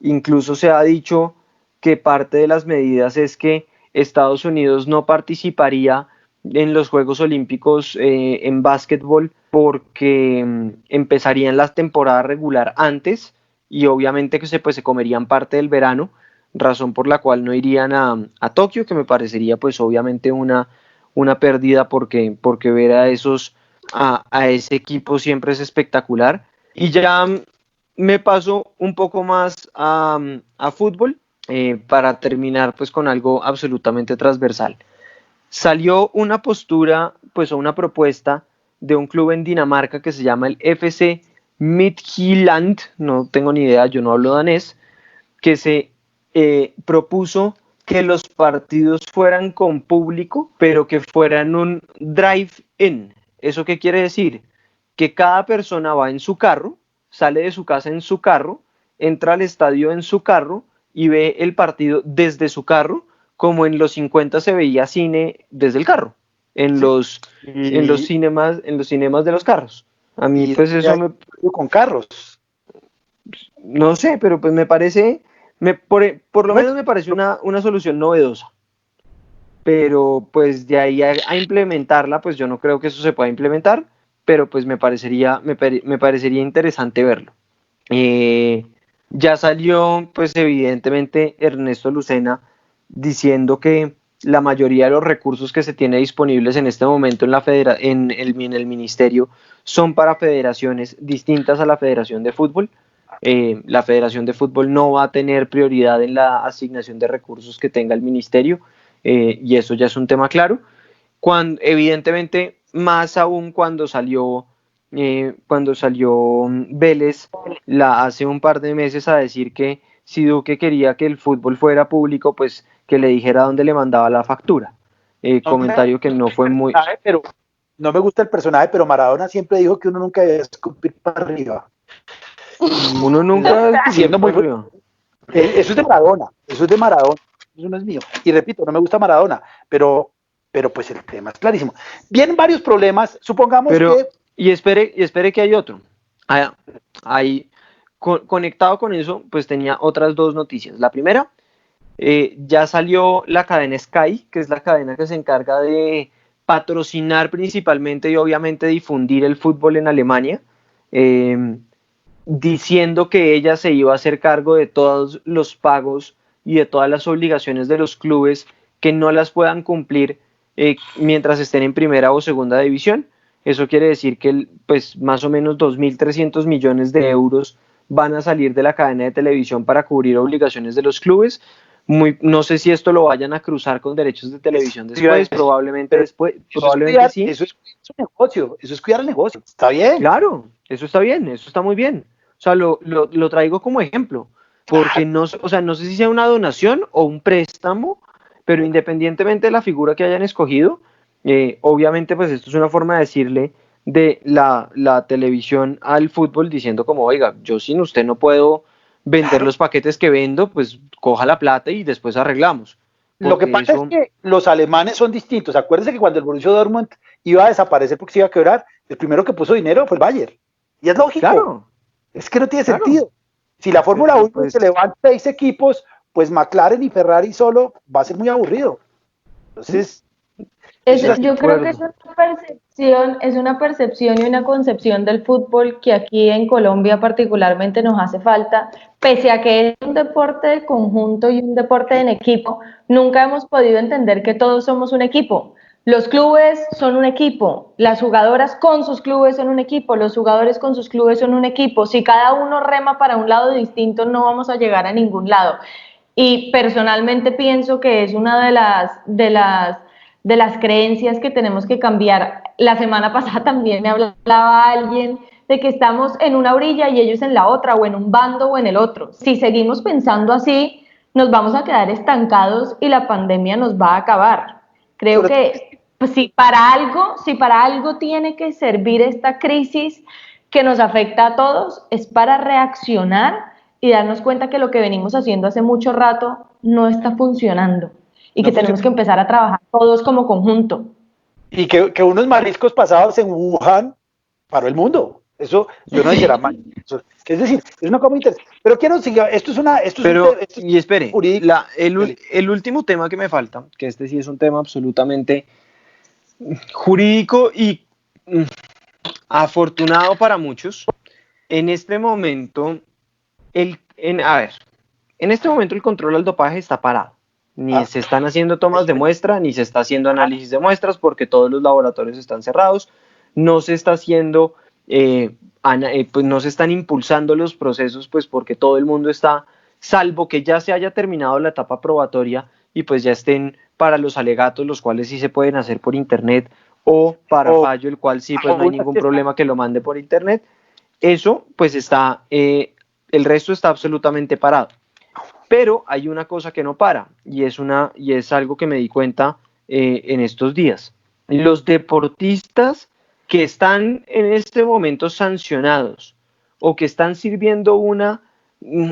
Incluso se ha dicho que parte de las medidas es que Estados Unidos no participaría en los Juegos Olímpicos en básquetbol porque empezarían la temporada regular antes y obviamente que se comerían parte del verano, razón por la cual no irían a Tokio, que me parecería pues obviamente una pérdida porque ver a ese equipo siempre es espectacular. Y ya me paso un poco más a fútbol para terminar pues con algo absolutamente transversal. Salió una postura pues o una propuesta de un club en Dinamarca que se llama el FC Midtjylland, no tengo ni idea, yo no hablo danés, que se propuso que los partidos fueran con público, pero que fueran un drive-in. ¿Eso qué quiere decir? Que cada persona va en su carro, sale de su casa en su carro, entra al estadio en su carro y ve el partido desde su carro, como en los 50 se veía cine desde el carro, en los cinemas de los carros. A mí pues eso con carros. No sé, pero pues me parece, por lo menos me parece una solución novedosa. Pero pues de ahí a implementarla, pues yo no creo que eso se pueda implementar, pero pues me parecería interesante verlo. Ya salió pues evidentemente Ernesto Lucena diciendo que la mayoría de los recursos que se tiene disponibles en este momento en el ministerio son para federaciones distintas a la Federación de Fútbol. La Federación de Fútbol no va a tener prioridad en la asignación de recursos que tenga el ministerio. y eso ya es un tema claro. Evidentemente, más aún cuando salió Vélez hace un par de meses a decir que si Duque quería que el fútbol fuera público, pues que le dijera dónde le mandaba la factura. Comentario que no fue muy... Pero no me gusta el personaje, pero Maradona siempre dijo que uno nunca debe escupir para arriba. Uno nunca siendo muy arriba. Eso es de Maradona, eso no es mío. Y repito, no me gusta Maradona, pero pues el tema es clarísimo. Vienen varios problemas, supongamos que... Y espere que hay otro. Conectado con eso, pues tenía otras dos noticias. La primera, ya salió la cadena Sky, que es la cadena que se encarga de patrocinar principalmente y obviamente difundir el fútbol en Alemania, diciendo que ella se iba a hacer cargo de todos los pagos y de todas las obligaciones de los clubes que no las puedan cumplir mientras estén en primera o segunda división. Eso quiere decir que pues más o menos 2.300 millones de euros van a salir de la cadena de televisión para cubrir obligaciones de los clubes. No sé si esto lo vayan a cruzar con derechos de televisión después, probablemente sí. Eso es un negocio, eso es cuidar el negocio, está bien. Claro, eso está bien, eso está muy bien. O sea, lo traigo como ejemplo, porque no sé si sea una donación o un préstamo, pero independientemente de la figura que hayan escogido, obviamente pues esto es una forma de decirle de la televisión al fútbol diciendo como, oiga, yo sin usted no puedo vender los paquetes que vendo, pues coja la plata y después arreglamos. Lo que pasa es que los alemanes son distintos. Acuérdense que cuando el Borussia Dortmund iba a desaparecer porque se iba a quebrar, el primero que puso dinero fue el Bayern. Y es lógico. Claro. Es que no tiene sentido. Si la Fórmula 1 se levanta 6 equipos, pues McLaren y Ferrari solo va a ser muy aburrido. Entonces... yo creo que es una percepción y una concepción del fútbol que aquí en Colombia particularmente nos hace falta, pese a que es un deporte de conjunto y un deporte en equipo, nunca hemos podido entender que todos somos un equipo. Los clubes son un equipo, las jugadoras con sus clubes son un equipo, los jugadores con sus clubes son un equipo. Si cada uno rema para un lado distinto, no vamos a llegar a ningún lado. Y personalmente pienso que es una de las creencias que tenemos que cambiar. La semana pasada también me hablaba alguien de que estamos en una orilla y ellos en la otra, o en un bando o en el otro. Si seguimos pensando así, nos vamos a quedar estancados y la pandemia nos va a acabar. Creo que pues, si para algo tiene que servir esta crisis que nos afecta a todos, es para reaccionar y darnos cuenta que lo que venimos haciendo hace mucho rato no está funcionando. Y que tenemos que empezar a trabajar todos como conjunto. Y que unos mariscos pasados en Wuhan paró el mundo. Eso yo no dijera mal. Es decir, es una cosa interesante. Pero quiero seguir, y espere, el último tema que me falta, que este sí es un tema absolutamente jurídico y afortunado para muchos. En este momento, el control al dopaje está parado. Ni se están haciendo tomas de muestra, ni se está haciendo análisis de muestras, porque todos los laboratorios están cerrados. No se está haciendo, pues no se están impulsando los procesos, pues porque todo el mundo está, salvo que ya se haya terminado la etapa probatoria y pues ya estén para los alegatos, los cuales sí se pueden hacer por internet, o para fallo, el cual sí, pues no hay ningún problema que lo mande por internet. Eso, pues está, el resto está absolutamente parado. Pero hay una cosa que no para, y es algo que me di cuenta en estos días. Los deportistas que están en este momento sancionados o que están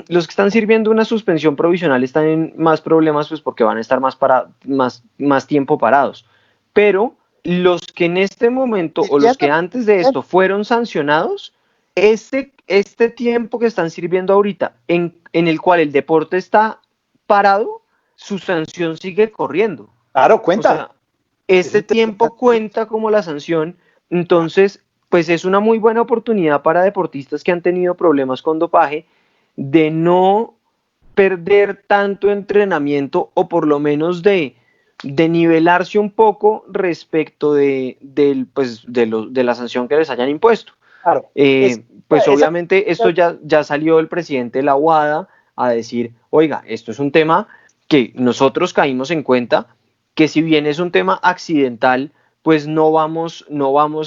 los que están sirviendo una suspensión provisional están en más problemas, pues porque van a estar más tiempo parados. Pero los que en este momento o los que antes de esto fueron sancionados, este tiempo que están sirviendo ahorita, en el cual el deporte está parado, su sanción sigue corriendo. Claro, cuenta. O sea, este tiempo cuenta como la sanción. Entonces, pues es una muy buena oportunidad para deportistas que han tenido problemas con dopaje de no perder tanto entrenamiento, o por lo menos de nivelarse un poco respecto de la sanción que les hayan impuesto. Claro. Pues obviamente esto ya salió el presidente de la UADA a decir, oiga, esto es un tema que nosotros caímos en cuenta que si bien es un tema accidental, pues no vamos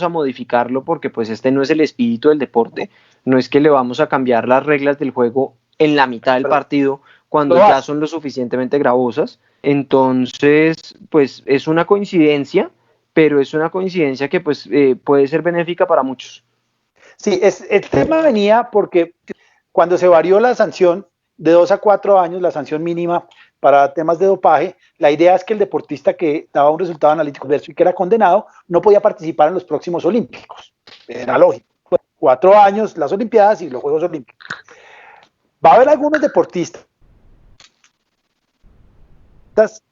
a modificarlo porque pues este no es el espíritu del deporte, no es que le vamos a cambiar las reglas del juego en la mitad del partido cuando ya son lo suficientemente gravosas. Entonces, pues es una coincidencia, pero es una coincidencia que pues puede ser benéfica para muchos. Sí, el tema venía porque cuando se varió la sanción de 2 a 4 años, la sanción mínima para temas de dopaje, la idea es que el deportista que daba un resultado analítico adverso y que era condenado no podía participar en los próximos Olímpicos. Era lógico. 4 años las Olimpiadas y los Juegos Olímpicos. Va a haber algunos deportistas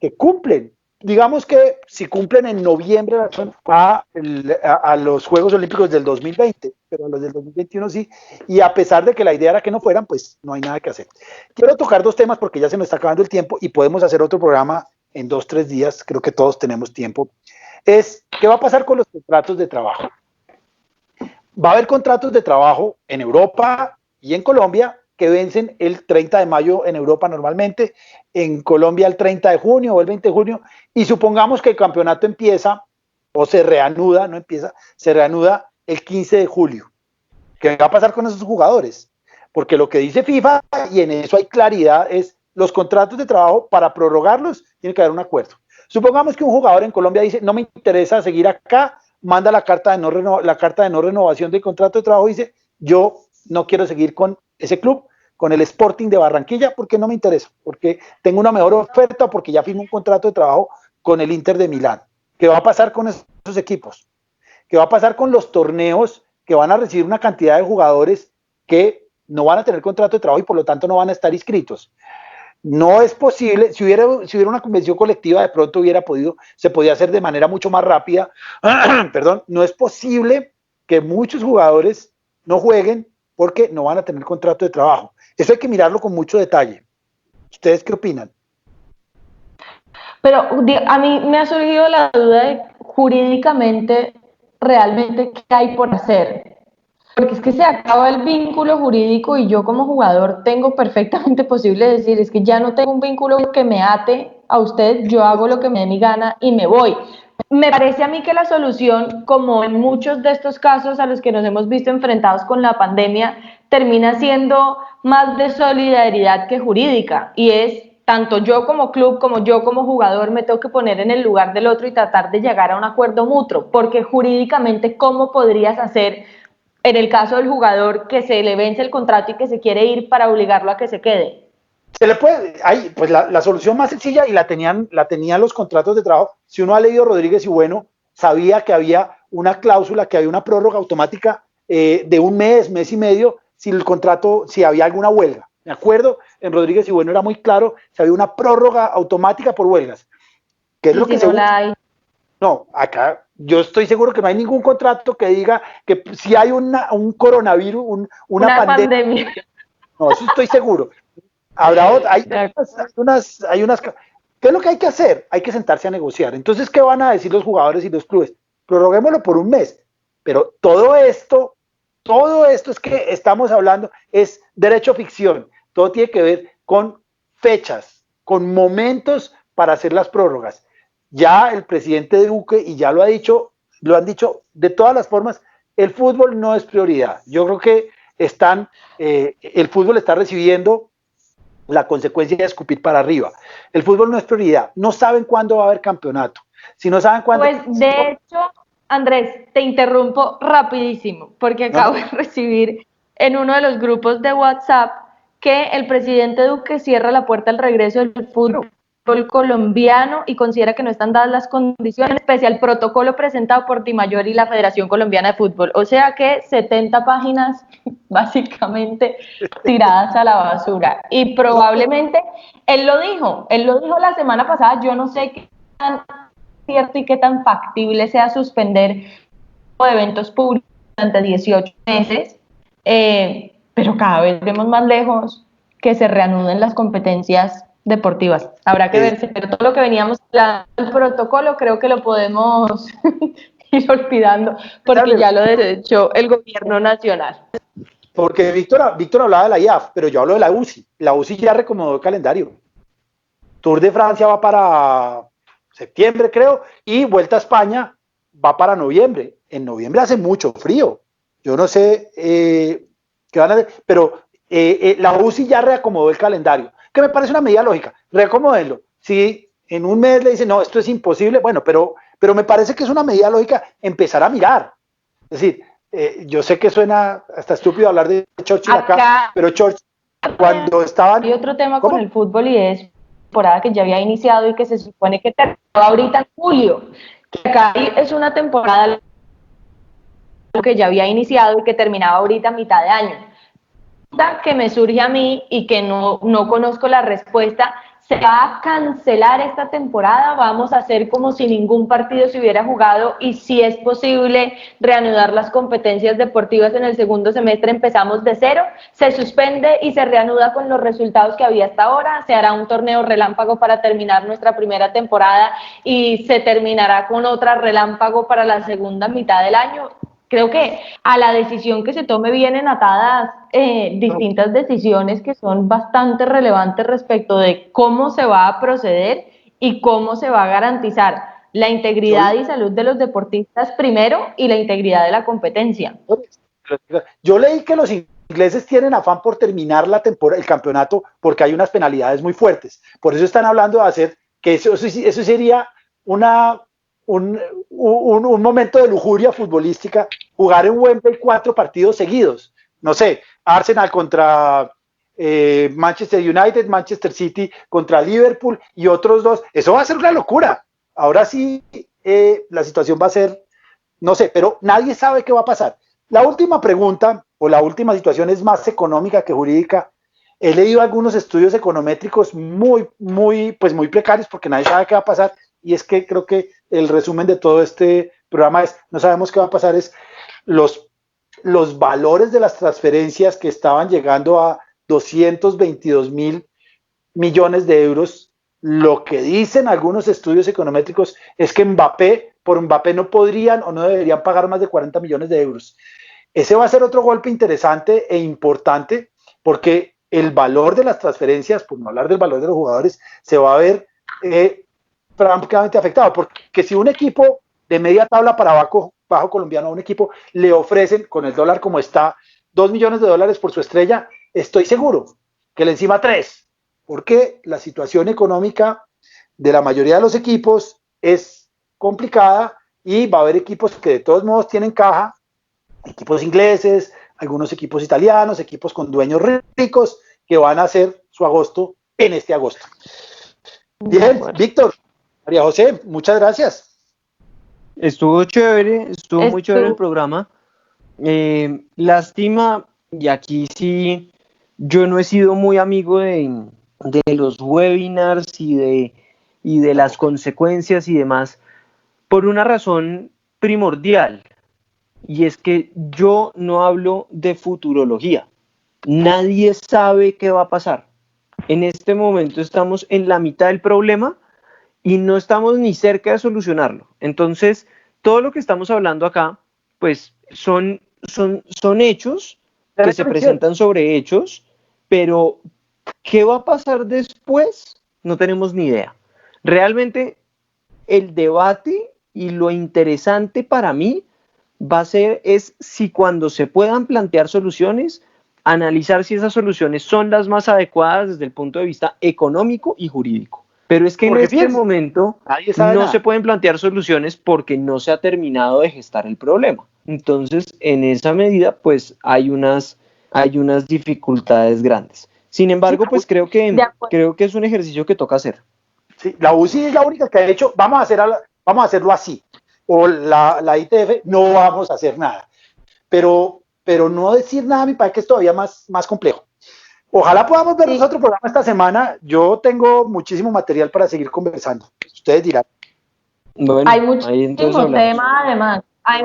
que cumplen. Digamos que si cumplen en noviembre a los Juegos Olímpicos del 2020, pero a los del 2021 sí, y a pesar de que la idea era que no fueran, pues no hay nada que hacer. Quiero tocar 2 temas porque ya se me está acabando el tiempo y podemos hacer otro programa en 2, 3 días, creo que todos tenemos tiempo. ¿Qué va a pasar con los contratos de trabajo? Va a haber contratos de trabajo en Europa y en Colombia que vencen el 30 de mayo en Europa normalmente, en Colombia el 30 de junio o el 20 de junio, y supongamos que el campeonato empieza, o se reanuda, no empieza, se reanuda el 15 de julio. ¿Qué va a pasar con esos jugadores? Porque lo que dice FIFA, y en eso hay claridad, es los contratos de trabajo, para prorrogarlos, tiene que haber un acuerdo. Supongamos que un jugador en Colombia dice, no me interesa seguir acá, manda la carta de no renovación del contrato de trabajo y dice, yo no quiero seguir con ese club, con el Sporting de Barranquilla, porque no me interesa, porque tengo una mejor oferta, porque ya firmo un contrato de trabajo con el Inter de Milán. ¿Qué va a pasar con esos equipos? ¿Qué va a pasar con los torneos que van a recibir una cantidad de jugadores que no van a tener contrato de trabajo y por lo tanto no van a estar inscritos? No es posible, si hubiera una convención colectiva, de pronto se podía hacer de manera mucho más rápida. Perdón, no es posible que muchos jugadores no jueguen porque no van a tener contrato de trabajo. Eso hay que mirarlo con mucho detalle. ¿Ustedes qué opinan? Pero a mí me ha surgido la duda de jurídicamente, realmente, ¿qué hay por hacer? Porque es que se acaba el vínculo jurídico y yo como jugador tengo perfectamente posible decir, es que ya no tengo un vínculo que me ate a usted, yo hago lo que me dé mi gana y me voy. Me parece a mí que la solución, como en muchos de estos casos a los que nos hemos visto enfrentados con la pandemia, termina siendo más de solidaridad que jurídica, y es tanto yo como club como yo como jugador me tengo que poner en el lugar del otro y tratar de llegar a un acuerdo mutuo, porque jurídicamente, ¿cómo podrías hacer en el caso del jugador que se le vence el contrato y que se quiere ir para obligarlo a que se quede? Se le puede, pues la solución más sencilla, y la tenían los contratos de trabajo. Si uno ha leído Rodríguez y Bueno, sabía que había una cláusula, que había una prórroga automática de un mes, mes y medio, si había alguna huelga. Me acuerdo, en Rodríguez y Bueno era muy claro, si había una prórroga automática por huelgas. ¿Qué es lo que no la hay? No, acá yo estoy seguro que no hay ningún contrato que diga que si hay un coronavirus, una pandemia. No, eso estoy seguro. Hay unas. ¿Qué es lo que hay que hacer? Hay que sentarse a negociar. Entonces, ¿qué van a decir los jugadores y los clubes? Prorroguémoslo por un mes. Pero todo esto es que estamos hablando, es derecho ficción. Todo tiene que ver con fechas, con momentos para hacer las prórrogas. Ya el presidente Duque, y ya lo han dicho de todas las formas, el fútbol no es prioridad. Yo creo que el fútbol está recibiendo la consecuencia de escupir para arriba. El fútbol no es prioridad. No saben cuándo va a haber campeonato. Si no saben cuándo... Pues de hecho, Andrés, te interrumpo rapidísimo, porque acabo de recibir en uno de los grupos de WhatsApp que el presidente Duque cierra la puerta al regreso del fútbol colombiano y considera que no están dadas las condiciones, pese al protocolo presentado por Dimayor y la Federación Colombiana de Fútbol. O sea que 70 páginas básicamente tiradas a la basura. Y probablemente, él lo dijo la semana pasada, yo no sé qué tan cierto y qué tan factible sea suspender eventos públicos durante 18 meses, pero cada vez vemos más lejos que se reanuden las competencias deportivas. Habrá que verse, pero todo lo que veníamos hablando del protocolo creo que lo podemos ir olvidando porque ya lo desechó el gobierno nacional. Porque Víctor hablaba de la IAF, pero yo hablo de la UCI. La UCI ya recomendó el calendario. Tour de Francia va para septiembre creo, y Vuelta a España va para noviembre. En noviembre hace mucho frío. Yo no sé qué van a hacer, pero la UCI ya reacomodó el calendario, que me parece una medida lógica. Reacomódenlo. Si en un mes le dicen, no, esto es imposible, bueno, pero me parece que es una medida lógica empezar a mirar. Es decir, yo sé que suena hasta estúpido hablar de Churchill acá, pero Churchill, cuando estaban... Hay otro tema ¿Cómo? con el fútbol y es temporada que ya había iniciado y que se supone que terminó ahorita en julio. Que acá es una temporada que ya había iniciado y que terminaba ahorita a mitad de año. Que me surge a mí y que no conozco la respuesta, ¿se va a cancelar esta temporada? ¿Vamos a hacer como si ningún partido se hubiera jugado y si es posible reanudar las competencias deportivas en el segundo semestre? ¿Empezamos de cero? ¿Se suspende y se reanuda con los resultados que había hasta ahora? ¿Se hará un torneo relámpago para terminar nuestra primera temporada y se terminará con otra relámpago para la segunda mitad del año? Creo que a la decisión que se tome vienen atadas distintas decisiones que son bastante relevantes respecto de cómo se va a proceder y cómo se va a garantizar la integridad y salud de los deportistas primero y la integridad de la competencia. Yo leí que los ingleses tienen afán por terminar la temporada, el campeonato, porque hay unas penalidades muy fuertes. Por eso están hablando de hacer que eso sería un momento de lujuria futbolística, jugar en Wembley 4 partidos seguidos. No sé, Arsenal contra Manchester United, Manchester City contra Liverpool y otros dos. Eso va a ser una locura. Ahora sí, la situación va a ser, no sé, pero nadie sabe qué va a pasar. La última pregunta o la última situación es más económica que jurídica. He leído algunos estudios econométricos muy precarios porque nadie sabe qué va a pasar. Y es que creo que el resumen de todo este programa es, no sabemos qué va a pasar, es los valores de las transferencias que estaban llegando a 222.000 millones de euros. Lo que dicen algunos estudios econométricos es que por Mbappé no podrían o no deberían pagar más de 40 millones de euros. Ese va a ser otro golpe interesante e importante porque el valor de las transferencias, por no hablar del valor de los jugadores, se va a ver prácticamente afectado, porque si un equipo de media tabla para bajo colombiano, a un equipo le ofrecen, con el dólar como está, 2 millones de dólares por su estrella, estoy seguro que le encima 3, porque la situación económica de la mayoría de los equipos es complicada y va a haber equipos que de todos modos tienen caja, equipos ingleses, algunos equipos italianos, equipos con dueños ricos que van a hacer su agosto en este agosto. Bien, Víctor, María José, muchas gracias. Estuvo muy chévere el programa. Lástima, y aquí sí, yo no he sido muy amigo de los webinars y de las consecuencias y demás, por una razón primordial, y es que yo no hablo de futurología. Nadie sabe qué va a pasar. En este momento estamos en la mitad del problema y no estamos ni cerca de solucionarlo. Entonces, todo lo que estamos hablando acá, pues son hechos que se presentan sobre hechos, pero ¿qué va a pasar después? No tenemos ni idea. Realmente, el debate y lo interesante para mí es si cuando se puedan plantear soluciones, analizar si esas soluciones son las más adecuadas desde el punto de vista económico y jurídico. Pero es que en este momento no se pueden plantear soluciones porque no se ha terminado de gestar el problema. Entonces, en esa medida, pues hay unas dificultades grandes. Sin embargo, pues creo que es un ejercicio que toca hacer. Sí, la UCI es la única que ha dicho, vamos a hacerlo así. O la ITF, no vamos a hacer nada. Pero no decir nada, me parece que es todavía más complejo. Ojalá podamos ver otro programa esta semana. Yo tengo muchísimo material para seguir conversando. Ustedes dirán. Bueno, hay muchísimo tema además. Hay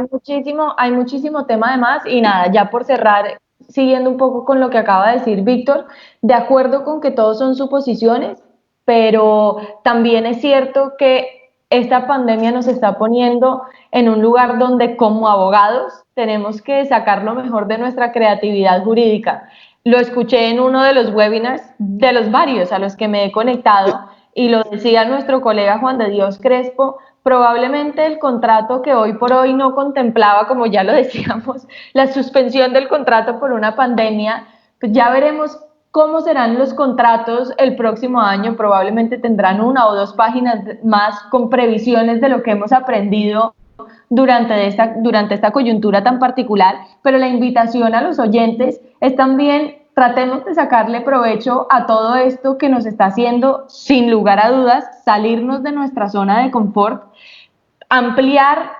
muchísimo tema además. Y nada, ya por cerrar, siguiendo un poco con lo que acaba de decir Víctor, de acuerdo con que todos son suposiciones, pero también es cierto que esta pandemia nos está poniendo en un lugar donde como abogados tenemos que sacar lo mejor de nuestra creatividad jurídica. Lo escuché en uno de los webinars, de los varios a los que me he conectado, y lo decía nuestro colega Juan de Dios Crespo, probablemente el contrato que hoy por hoy no contemplaba, como ya lo decíamos, la suspensión del contrato por una pandemia, pues ya veremos cómo serán los contratos el próximo año. Probablemente tendrán 1 o 2 páginas más con previsiones de lo que hemos aprendido durante esta coyuntura tan particular, pero la invitación a los oyentes es también tratemos de sacarle provecho a todo esto que nos está haciendo, sin lugar a dudas, salirnos de nuestra zona de confort, ampliar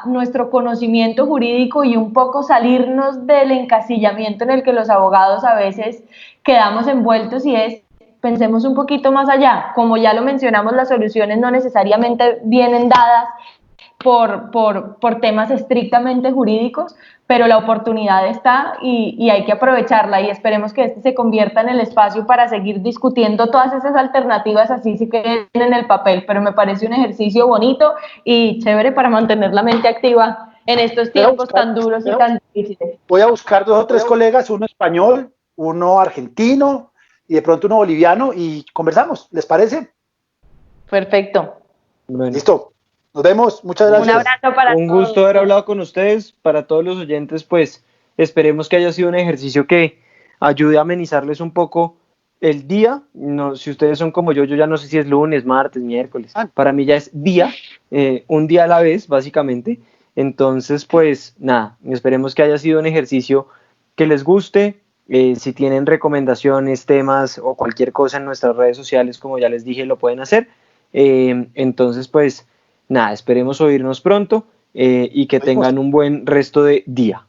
nuestro conocimiento jurídico y un poco salirnos del encasillamiento en el que los abogados a veces quedamos envueltos, y es pensemos un poquito más allá. Como ya lo mencionamos, las soluciones no necesariamente vienen dadas por temas estrictamente jurídicos, pero la oportunidad está y hay que aprovecharla, y esperemos que este se convierta en el espacio para seguir discutiendo todas esas alternativas, así sí queden en el papel, pero me parece un ejercicio bonito y chévere para mantener la mente activa en estos tiempos tan duros y tan difíciles. Voy a buscar 2 o 3 colegas, uno español, uno argentino y de pronto uno boliviano, y conversamos, ¿les parece? Perfecto. Bueno. Listo. Nos vemos, muchas gracias. Un abrazo para todos. Un gusto haber hablado con ustedes. Para todos los oyentes, pues esperemos que haya sido un ejercicio que ayude a amenizarles un poco el día. No, si ustedes son como yo ya no sé si es lunes, martes, miércoles. Para mí ya es día, un día a la vez, básicamente. Entonces, pues nada, esperemos que haya sido un ejercicio que les guste. Si tienen recomendaciones, temas o cualquier cosa en nuestras redes sociales, como ya les dije, lo pueden hacer. Entonces, pues nada, esperemos oírnos pronto y que tengan un buen resto de día.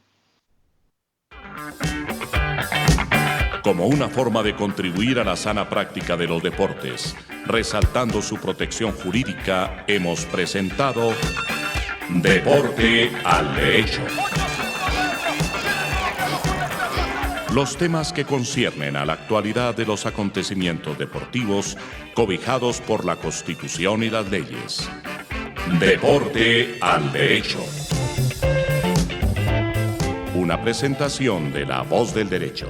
Como una forma de contribuir a la sana práctica de los deportes, resaltando su protección jurídica, hemos presentado Deporte al Derecho. Los temas que conciernen a la actualidad de los acontecimientos deportivos cobijados por la Constitución y las leyes. Deporte al Derecho. Una presentación de La Voz del Derecho.